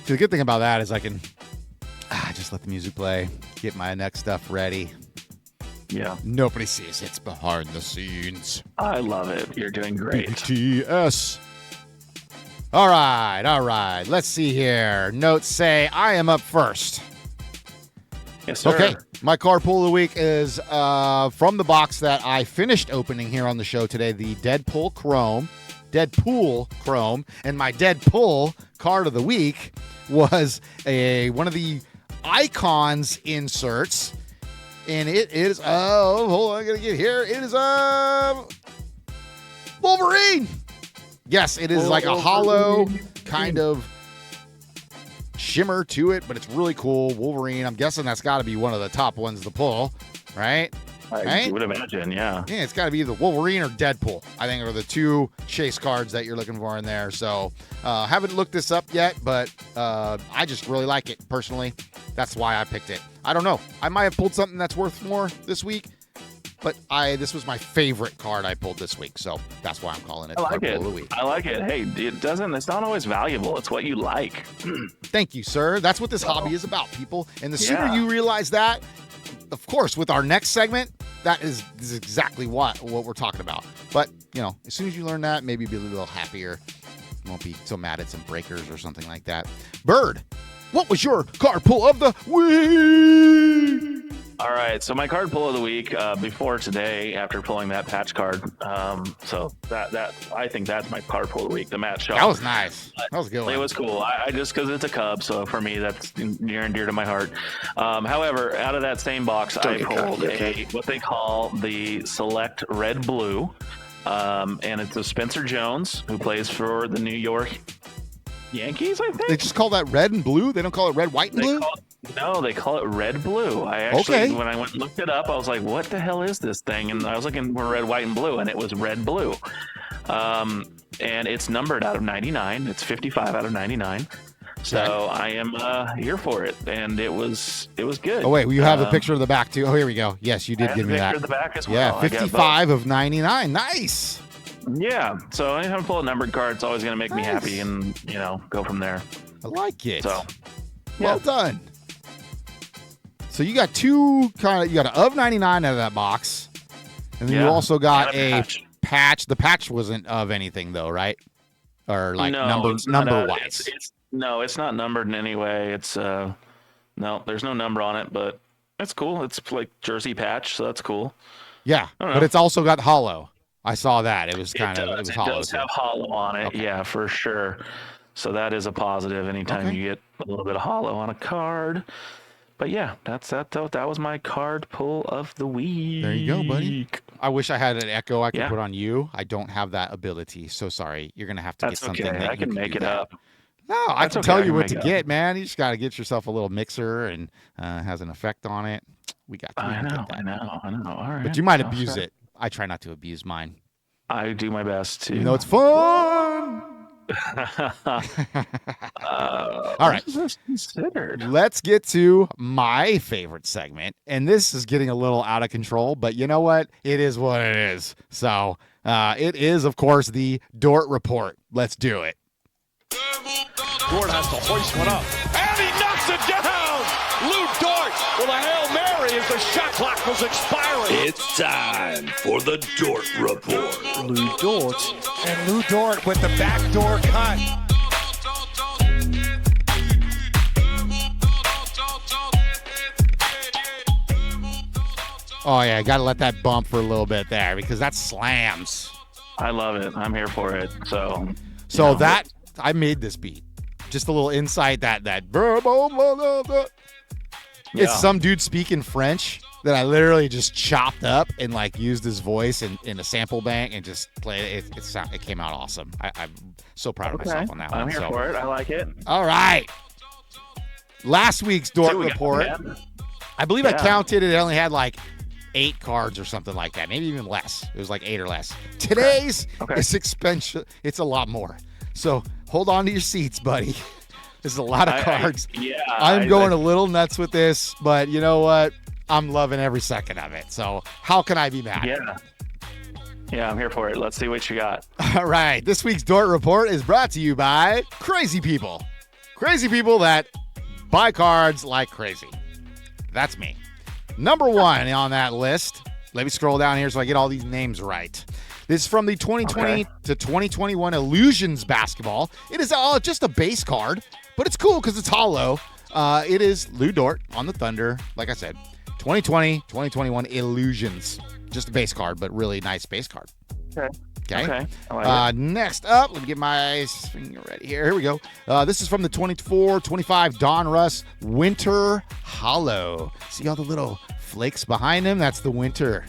See, the good thing about that is I can just let the music play, get my next stuff ready. Yeah. Nobody sees it's behind the scenes. I love it. You're doing great. BTS. All right. Let's see here. Notes say I am up first. Yes, sir. Okay. My card pull of the week is from the box that I finished opening here on the show today, the Deadpool Chrome. And my Deadpool card of the week was one of the Icons inserts. And it is, hold on, I gotta get here. It is Wolverine. Yes, it is like a hollow kind of shimmer to it, but it's really cool. Wolverine. I'm guessing that's got to be one of the top ones to pull, right? I would imagine, yeah. Yeah, it's got to be either Wolverine or Deadpool, I think, are the two chase cards that you're looking for in there. So, haven't looked this up yet, but I just really like it personally. That's why I picked it. I don't know. I might have pulled something that's worth more this week, but this was my favorite card I pulled this week, so that's why I'm calling it Card Pull of the Week. I like it. Hey, it's not always valuable. It's what you like. Thank you, sir. That's what this hobby is about, people. And the sooner you realize that, of course, with our next segment, that is exactly what we're talking about. But, as soon as you learn that, maybe be a little happier. You won't be so mad at some breakers or something like that. Bird, what was your card pull of the week? All right, so my card pull of the week before today, after pulling that patch card, so that I think that's my card pull of the week, the Matt Shaw. That was nice. That was a good one. It was cool. I just because it's a Cub, so for me that's near and dear to my heart. However, out of that same box, I pulled what they call the Select Red Blue, and it's a Spencer Jones who plays for the New York Yankees. I think they just call that red and blue. They don't call it red, white, and blue. No, they call it red blue. I actually, when I went and looked it up, I was like, what the hell is this thing? And I was looking for red, white, and blue, and it was red blue. And it's numbered out of 99. It's 55 out of 99. So I am here for it, and it was good. Oh, wait, well, you have a picture of the back, too. Oh, here we go. Yes, you did give me that. Picture of the back as well. Yeah, 55 of 99. Nice. Yeah, so anytime I pull a numbered card, it's always going to make me happy and, go from there. I like it. So, well done. So you got you got an of 99 out of that box. And then you also got a patch. The patch wasn't of anything though, right? Or like number wise. It's not numbered in any way. It's no, there's no number on it, but it's cool. It's like jersey patch, so that's cool. Yeah, but it's also got hollow. I saw that. It was hollow. It does have hollow on it, yeah, for sure. So that is a positive anytime you get a little bit of hollow on a card. But yeah, that was my card pull of the week. There you go, buddy. I wish I had an echo I could put on you. I don't have that ability. So sorry. You're going to have to get something that I can make it up. No, I can tell you what to get, man. You just got to get yourself a little mixer and has an effect on it. We got to I know. All right. But you might abuse it. I try not to abuse mine. I do my best to. You know, it's fun. All right. Let's get to my favorite segment. And this is getting a little out of control, but you know what? It is what it is. So it is, of course, the Dort Report. Let's do it. Dort has to hoist one up. And he knocks it down! Lou Dort with a Hail Mary as the shot clock was expiring. It's time for the Dort Report. Lou Dort. And Lou Dort with the backdoor cut. Oh, yeah, got to let that bump for a little bit there because that slams. I love it. I'm here for it. So that, I made this beat. Just a little insight that it's some dude speaking French that I literally just chopped up and like used his voice in a sample bank and just played it. It came out awesome. I'm so proud of myself on that one. I'm here for it. I like it. All right. Last week's Dort Report, I believe I counted it only had like 8 cards or something like that. Maybe even less. It was like 8 or less. Today's is expensive. It's a lot more. So hold on to your seats, buddy. This is a lot of cards. I'm going a little nuts with this, but you know what? I'm loving every second of it. So how can I be mad? Yeah, I'm here for it. Let's see what you got. All right. This week's Dort Report is brought to you by crazy people. Crazy people that buy cards like crazy. That's me. Number 1 on that list. Let me scroll down here so I get all these names right. This is from the 2020 to 2021 Illusions basketball. It is just a base card, but it's cool because it's hollow. It is Lou Dort on the Thunder. Like I said, 2020, 2021 Illusions. Just a base card, but really nice base card. Okay. I like it. Next up, let me get my finger ready here. Here we go. This is from the 24-25 Don Russ Winter Hollow. See all the little flakes behind him? That's the winter.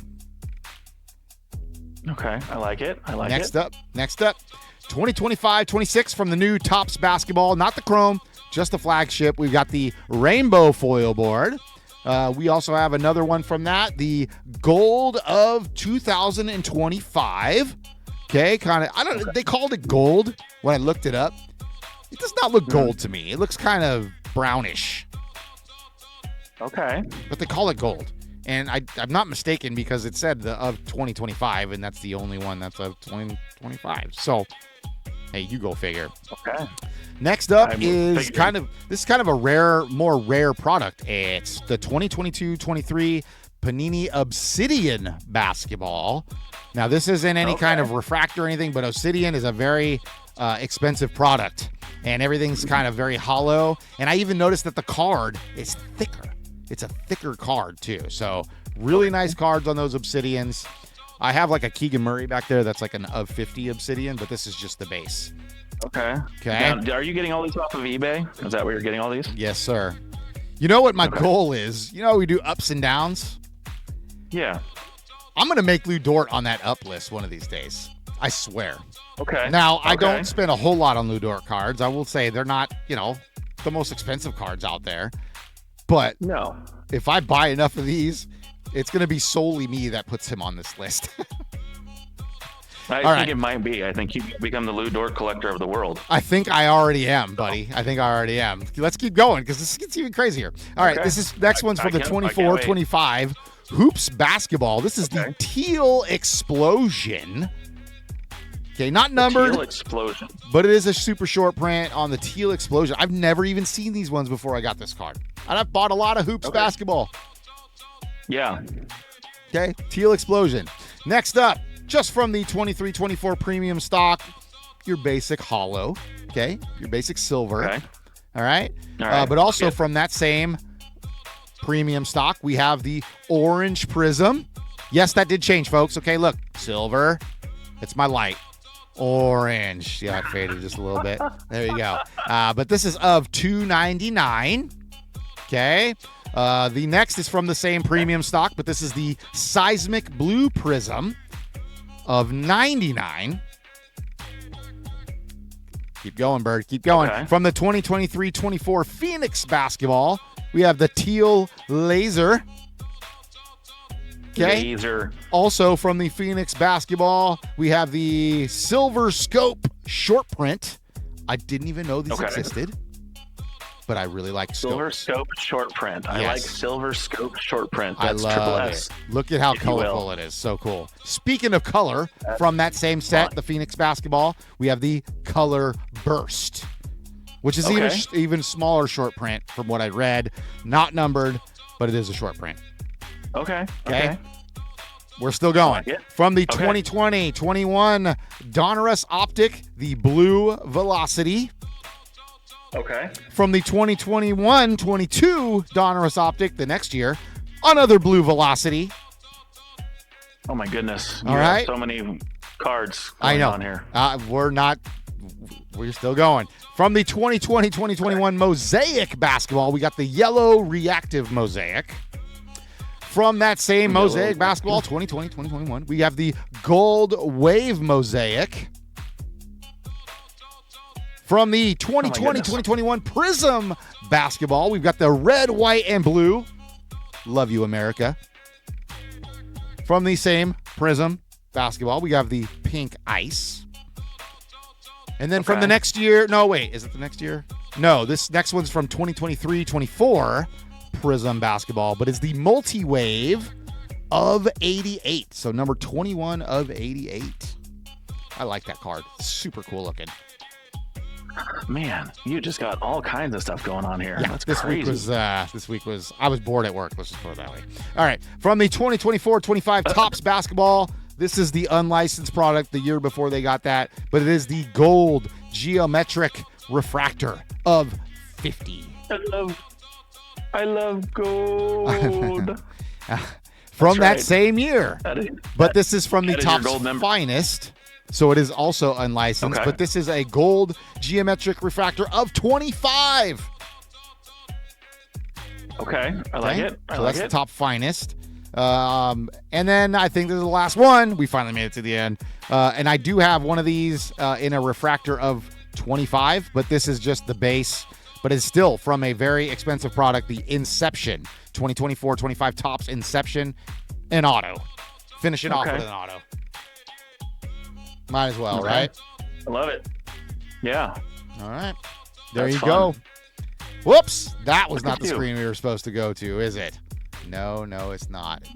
Okay, I like it. Next up, 2025-26 from the new Topps basketball, not the Chrome, just the flagship. We've got the Rainbow Foil board. We also have another one from that, the Gold of 2025. Okay, they called it gold when I looked it up. It does not look gold to me. It looks kind of brownish. Okay. But they call it gold. And I'm not mistaken because it said the of 2025, and that's the only one that's of 2025. So, hey, you go figure. Okay. Next up is kind of a more rare product. It's the 2022-23 Panini Obsidian basketball. Now, this isn't any kind of refractor or anything, but Obsidian is a very expensive product, and everything's kind of very hollow. And I even noticed that the card is thicker. It's a thicker card, too. So really nice cards on those Obsidians. I have like a Keegan Murray back there that's like an of 50 Obsidian, but this is just the base. Okay. Now, are you getting all these off of eBay? Is that where you're getting all these? Yes, sir. You know what my goal is? You know we do ups and downs? Yeah. I'm going to make Lou Dort on that up list one of these days. I swear. Okay. Now, I don't spend a whole lot on Lou Dort cards. I will say they're not, the most expensive cards out there. But no, if I buy enough of these, it's going to be solely me that puts him on this list. I think it might be. I think you become the Lou Dort collector of the world. I think I already am, buddy. I think I already am. Let's keep going because this gets even crazier. All right, next one's from the 24-25 Hoops basketball. This is the Teal Explosion. Okay, not numbered. Teal Explosion. But it is a super short print on the Teal Explosion. I've never even seen these ones before I got this card. And I've bought a lot of Hoops basketball. Yeah. Okay, Teal Explosion. Next up, just from the 23-24 premium stock, your basic hollow. Okay, your basic silver. Okay. All right. But also from that same premium stock, we have the orange Prizm. Yes, that did change, folks. Okay, look, silver. It's my light. Orange. Yeah, it faded just a little bit. There you go. But this is of $2.99. Okay. The next is from the same premium stock, but this is the Seismic Blue Prizm of $99. Keep going, Bird. Keep going. Okay. From the 2023-24 Phoenix basketball, we have the Teal Laser. Okay. Laser. Also from the Phoenix basketball, we have the Silver Scope short print. I didn't even know these existed, but I really like Silver scopes. Scope short print. I like Silver Scope short print. I That's love triple S. it. Look at how colorful it is. So cool. Speaking of color, from that same set, the Phoenix basketball, we have the Color Burst, which is even smaller short print from what I read. Not numbered, but it is a short print. Okay. We're still going. From the 2020-21 Donruss Optic, the Blue Velocity. Okay. From the 2021-22 Donruss Optic, the next year, another Blue Velocity. Oh my goodness! All right. So many cards going on here. We're still going. From the 2020-2021 Mosaic basketball, we got the yellow reactive Mosaic. From that same Mosaic basketball, 2020-2021, we have the gold wave Mosaic. From the 2020-2021 Prizm basketball, we've got the red, white, and blue. Love you, America. From the same Prizm basketball, we have the pink ice. And then from the next year, no, wait, is it the next year? No, this next one's from 2023-24 Prizm basketball, but it's the multi-wave of 88. So number 21 of 88. I like that card. Super cool looking. Man, you just got all kinds of stuff going on here. Yeah, that's this crazy. week was I was bored at work. Let's just put it that way. All right, from the 2024-25 Topps basketball, this is the unlicensed product the year before they got that, but it is the gold geometric refractor of 50. I love gold. From that same year. But this is from the Topps Finest. So it is also unlicensed, but this is a gold geometric refractor of 25. Okay, I like it. So that's the Top Finest. And then I think this is the last one. We finally made it to the end. And I do have one of these in a refractor of 25, but this is just the base. But it's still from a very expensive product, the Inception 2024-25 Topps Inception, an auto. Finish it off with an auto. Might as well, right? I love it. Yeah. All right. There you go. Whoops. That was not the screen we were supposed to go to, is it? No, it's not.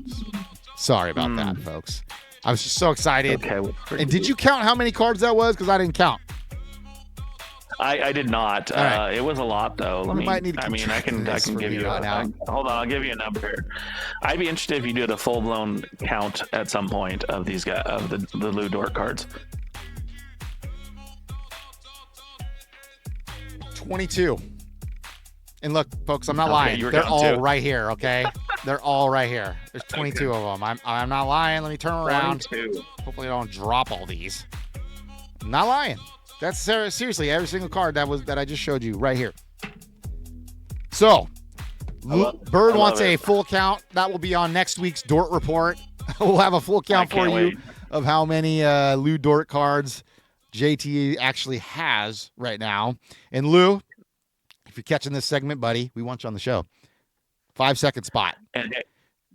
Sorry about that, folks. I was just so excited. Okay. And did you count how many cards that was? Because I didn't count. I did not. Right. It was a lot, though. Might need to I can give you hold on. I'll give you a number. I'd be interested if you did a full blown count at some point of these guys, of the Lou Dort cards. 22. And look, folks, I'm not lying. They're all right here. Okay, they're all right here. There's 22 of them. I'm not lying. Let me turn around. 22. Hopefully, I don't drop all these. I'm not lying. That's seriously every single card that I just showed you right here. So, Bird wants a full count. That will be on next week's Dort Report. We'll have a full count for you of how many Lou Dort cards JT actually has right now. And Lou, if you're catching this segment, buddy, we want you on the show. 5-second spot. And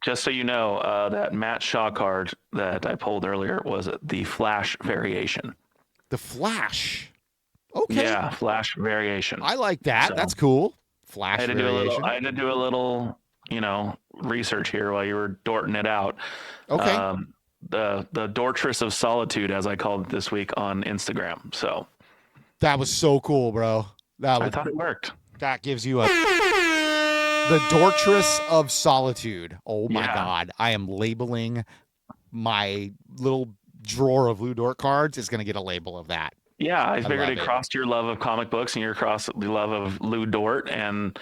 just so you know, that Matt Shaw card that I pulled earlier was the Flash variation. The Flash. Okay. Yeah, Flash variation. I like that. So, that's cool. Flash variation. I had to do a little, research here while you were dorting it out. Okay. The Dortress of Solitude, as I called it this week on Instagram. So that was so cool, bro. I thought it worked. That gives you the Dortress of Solitude. Oh my God. I am labeling my little drawer of Lou Dort cards is going to get a label of that. Yeah, I figured it crossed your love of comic books and your cross the love of Lou Dort, and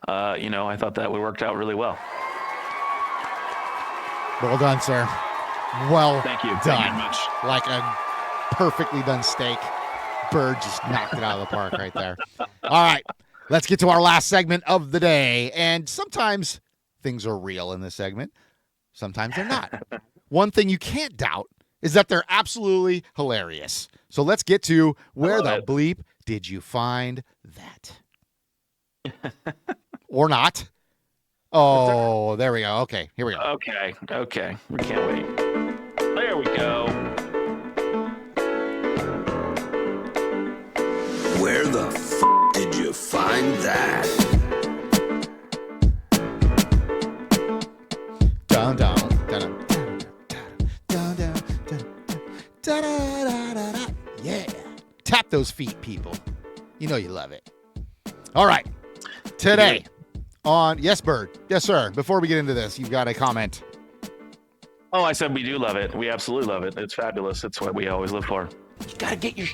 I thought that worked out really well. Well done, sir. Well Thank you. done. Thank you very much. Like a perfectly done steak. Bird just knocked it out of the park right there. All right, let's get to our last segment of the day. And sometimes things are real in this segment. Sometimes they're not. One thing you can't doubt is that they're absolutely hilarious. So let's get to where the bleep did you find that? Or not. Oh, there we go. Okay, here we go. Okay. We can't wait. There we go. Where the did you find that? Dun dun dun dun dun dun. Yeah. Tap those feet, people. You know you love it. All right. Today on Yes, Bird. Yes, sir. Before we get into this, you've got a comment. Oh, I said we do love it. We absolutely love it. It's fabulous. It's what we always live for. You gotta get your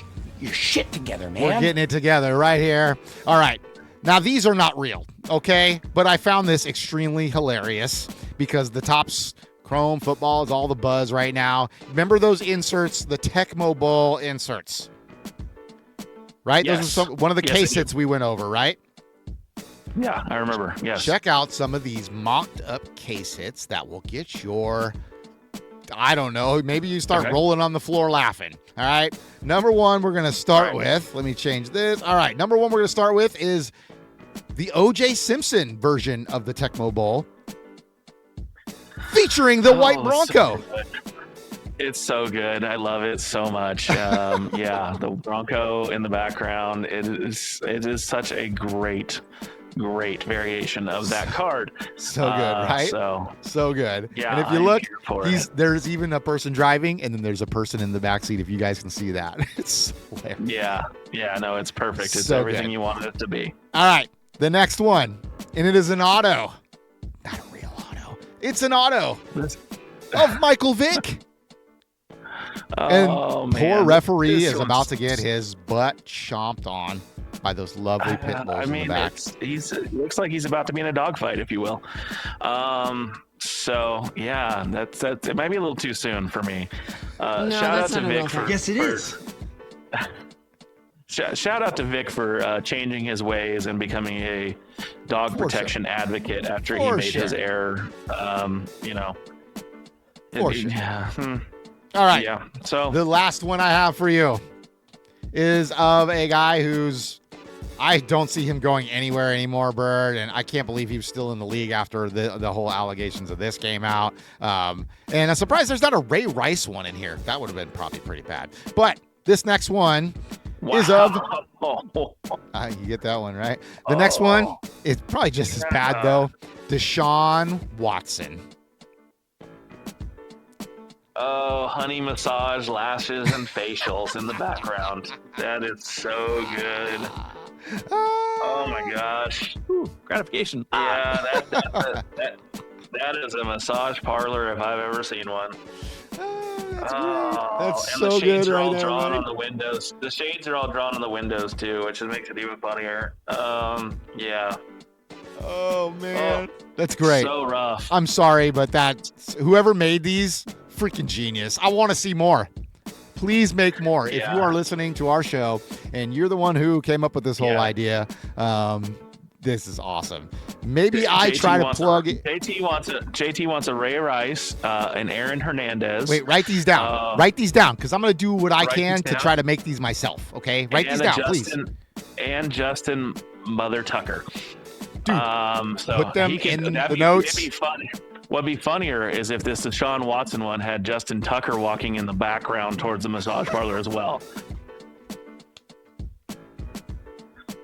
shit together, man. We're getting it together right here. All right. Now, these are not real, okay? But I found this extremely hilarious because the Topps Chrome football is all the buzz right now. Remember those inserts, the Tecmo Bowl inserts? Right? Yes. Those are one of the case hits we went over, right? Yeah, I remember. Yes. Check out some of these mocked up case hits that will get your, I don't know, maybe you start rolling on the floor laughing. All right. Number one, we're going to start with, let me change this. All right. Number one, we're going to start with is the O.J. Simpson version of the Tecmo Bowl featuring the white Bronco. It's so good. I love it so much. Yeah, the Bronco in the background. It is such a great variation of that card. So good, right? So good. Yeah. And if you look, there's even a person driving, and then there's a person in the backseat. If you guys can see that, it's hilarious. Yeah. No, it's perfect. It's so everything good. you want it to be. All right, the next one, and it is an auto, not a real auto. It's an auto of Michael Vick. And poor referee is about to get his butt chomped on by those lovely pit bulls in the back. It looks like he's about to be in a dogfight, if you will. So yeah, that's it might be a little too soon for me. Shout out to Vic for yes, it is. Shout out to Vic for changing his ways and becoming a dog protection advocate after he made his error. All right. Yeah. So the last one I have for you is of a guy I don't see him going anywhere anymore, Bird, and I can't believe he was still in the league after the whole allegations of this came out. And I'm surprised there's not a Ray Rice one in here. That would have been probably pretty bad. But this next one is of you get that one, right? The next one is probably just as bad, though. Deshaun Watson. Oh, honey massage, lashes, and facials in the background. That is so good. Oh my gosh. Gratification. Yeah, that is a massage parlor if I've ever seen one. That's and so the shades good are all right there, drawn buddy. on the windows. The shades are all drawn on the windows too, which makes it even funnier. Yeah. Oh man, that's great. So rough. I'm sorry, but whoever made these, freaking genius. I want to see more. Please make more. If you are listening to our show and you're the one who came up with this whole idea, this is awesome. Maybe I try to plug it. JT wants a Ray Rice, an Aaron Hernandez. Wait, write these down. Write these down because I'm going to do what I can to try to make these myself. Okay, write these down, please. And Justin Mother Tucker. Dude, so put them in the notes. It'd be funny. What'd be funnier is if this Deshaun Watson one had Justin Tucker walking in the background towards the massage parlor as well.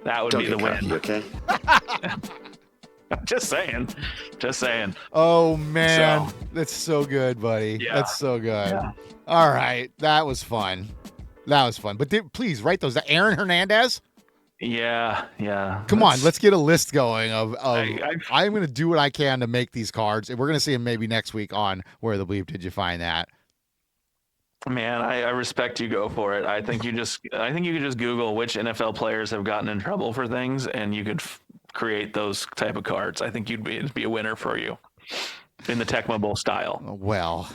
That would be the win. Okay. Just saying. Oh man, that's so good, buddy. Yeah. That's so good. Yeah. All right, that was fun. But please write those. Aaron Hernandez. Yeah. Come on, let's get a list going of I'm going to do what I can to make these cards, and we're going to see them maybe next week on Where the Bleep Did You Find That? Man, I respect you. Go for it. I think you could just Google which NFL players have gotten in trouble for things, and you could create those type of cards. I think it'd be a winner for you in the Tecmo Bowl style. Well,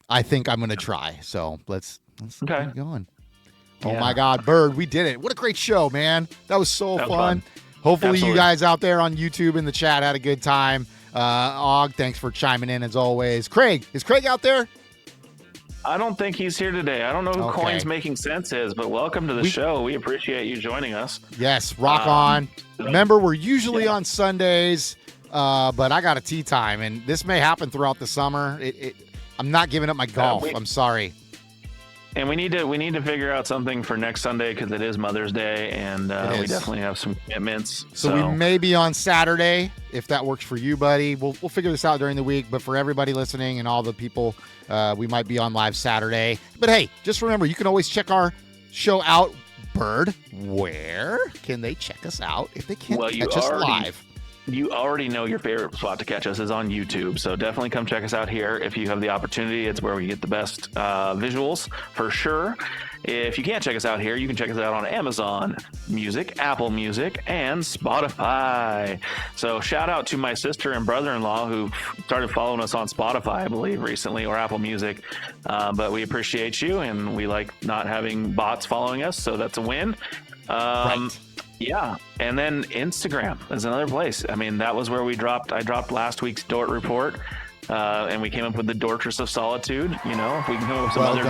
I think I'm going to try. So let's keep going. Oh my God, Bird, we did it. What a great show, man. That was so fun. Hopefully you guys out there on YouTube in the chat had a good time. Og, thanks for chiming in as always. Craig, is Craig out there? I don't think he's here today. I don't know who Coins Making Sense is, but welcome to the show. We appreciate you joining us. Yes, rock on. Remember, we're usually on Sundays. but I got a tee time, and this may happen throughout the summer. I'm not giving up my golf. I'm sorry. And we need to figure out something for next Sunday because it is Mother's Day, and we definitely have some commitments. So we may be on Saturday if that works for you, buddy. We'll figure this out during the week. But for everybody listening and all the people, we might be on live Saturday. But hey, just remember, you can always check our show out. Bird, where can they check us out if they can't catch us live? You already know your favorite spot to catch us is on YouTube, so definitely come check us out here if you have the opportunity. It's where we get the best visuals for sure. If you can't check us out here, you can check us out on Amazon Music, Apple Music, and Spotify. So shout out to my sister and brother-in-law who started following us on Spotify, I believe, recently, or Apple Music. But we appreciate you, and we like not having bots following us, so that's a win. Right. Yeah, and then Instagram is another place. I mean, that was where I dropped last week's Dort Report, and we came up with the Dortress of Solitude. You know, if we can come up with some other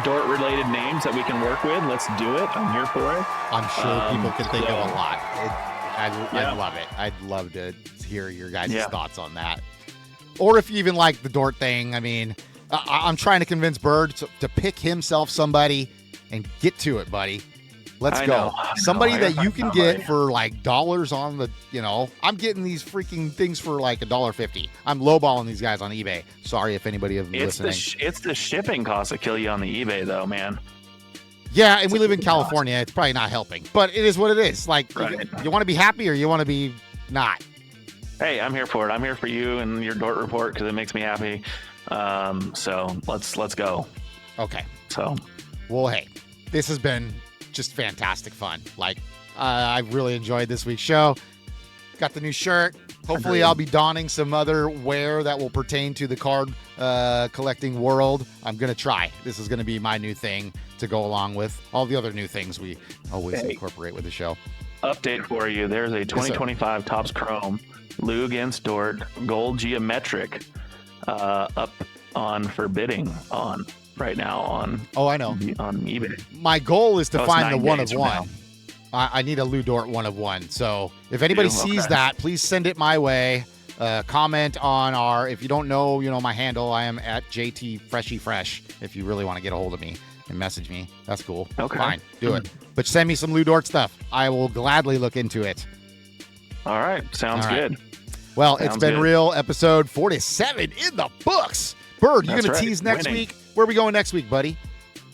Dort-related names that we can work with, let's do it. I'm here for it. I'm sure people can think of a lot. I love it. I'd love to hear your guys' thoughts on that. Or if you even like the Dort thing, I mean, I'm trying to convince Bird to pick himself somebody and get to it, buddy. Let's go. Somebody that you can get for like dollars on the, I'm getting these freaking things for like $1.50. I'm lowballing these guys on eBay. Sorry if anybody of listening. It's the shipping costs that kill you on the eBay though, man. Yeah, and we live in California. It's probably not helping, but it is what it is. Like, you want to be happy or you want to be not? Hey, I'm here for it. I'm here for you and your Dort Report because it makes me happy. So let's go. Okay. So, well, hey, this has been just fantastic fun. Like, I really enjoyed this week's show. Got the new shirt. Hopefully I'll be donning some other wear that will pertain to the card collecting world. I'm going to try. This is going to be my new thing to go along with all the other new things we always incorporate with the show. Update for you. There's a 2025 Topps Chrome Lou against Dort Gold Geometric up for bidding on right now on I know on eBay. My goal is to find the one of one. I need a Lou Dort one of one. So if anybody sees that, please send it my way. Comment on if you don't know, my handle, I am at JT Freshy Fresh. If you really want to get a hold of me and message me, that's cool. Okay. Fine, do it. But send me some Lou Dort stuff. I will gladly look into it. All right. Sounds good. Well, it's been real. Episode 47 in the books. Bird, you going to tease next week? Where are we going next week, buddy?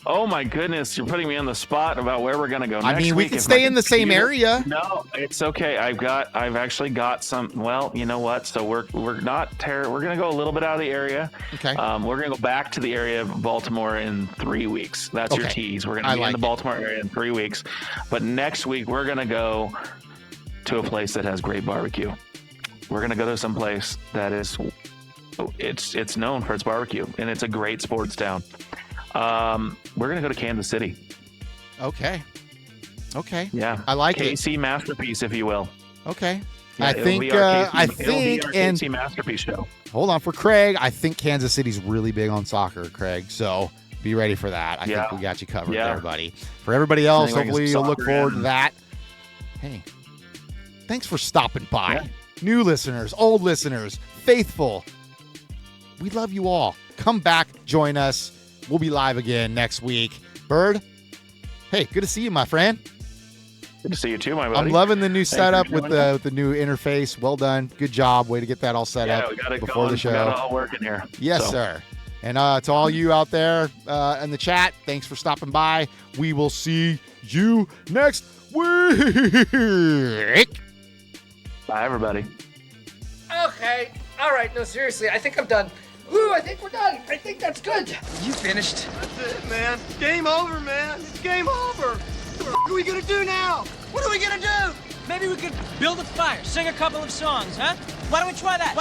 Oh, my goodness. You're putting me on the spot about where we're going to go next week. I mean, we can stay in the same area. No, it's okay. I've actually got some. Well, you know what? So we're going to go a little bit out of the area. Okay. We're going to go back to the area of Baltimore in 3 weeks. That's your tease. We're going to be in the Baltimore area in 3 weeks. But next week, we're going to go to a place that has great barbecue. We're going to go to some place that is, it's known for its barbecue, and it's a great sports town. We're going to go to Kansas City. Okay. Yeah. I like KC Masterpiece, if you will. Okay. Yeah, I think, it'll be our KC Masterpiece show. Hold on for Craig. I think Kansas City's really big on soccer, Craig. So be ready for that. I think we got you covered there, buddy. For everybody else, hopefully you'll look forward to that. Hey, thanks for stopping by. Yeah. New listeners, old listeners, faithful. We love you all. Come back, join us. We'll be live again next week. Bird, hey, good to see you, my friend. Good to see you too, my buddy. I'm loving the new setup with the new interface. Well done. Good job. Way to get that all set up before the show. We got it all working here. Yes, sir. And to all you out there in the chat, thanks for stopping by. We will see you next week. Bye, everybody. Okay. All right. No, seriously. I think I'm done. Ooh, I think we're done. I think that's good. You finished? That's it, man. Game over, man. It's game over. What are we gonna do now? What are we gonna do? Maybe we could build a fire, sing a couple of songs, huh? Why don't we try that?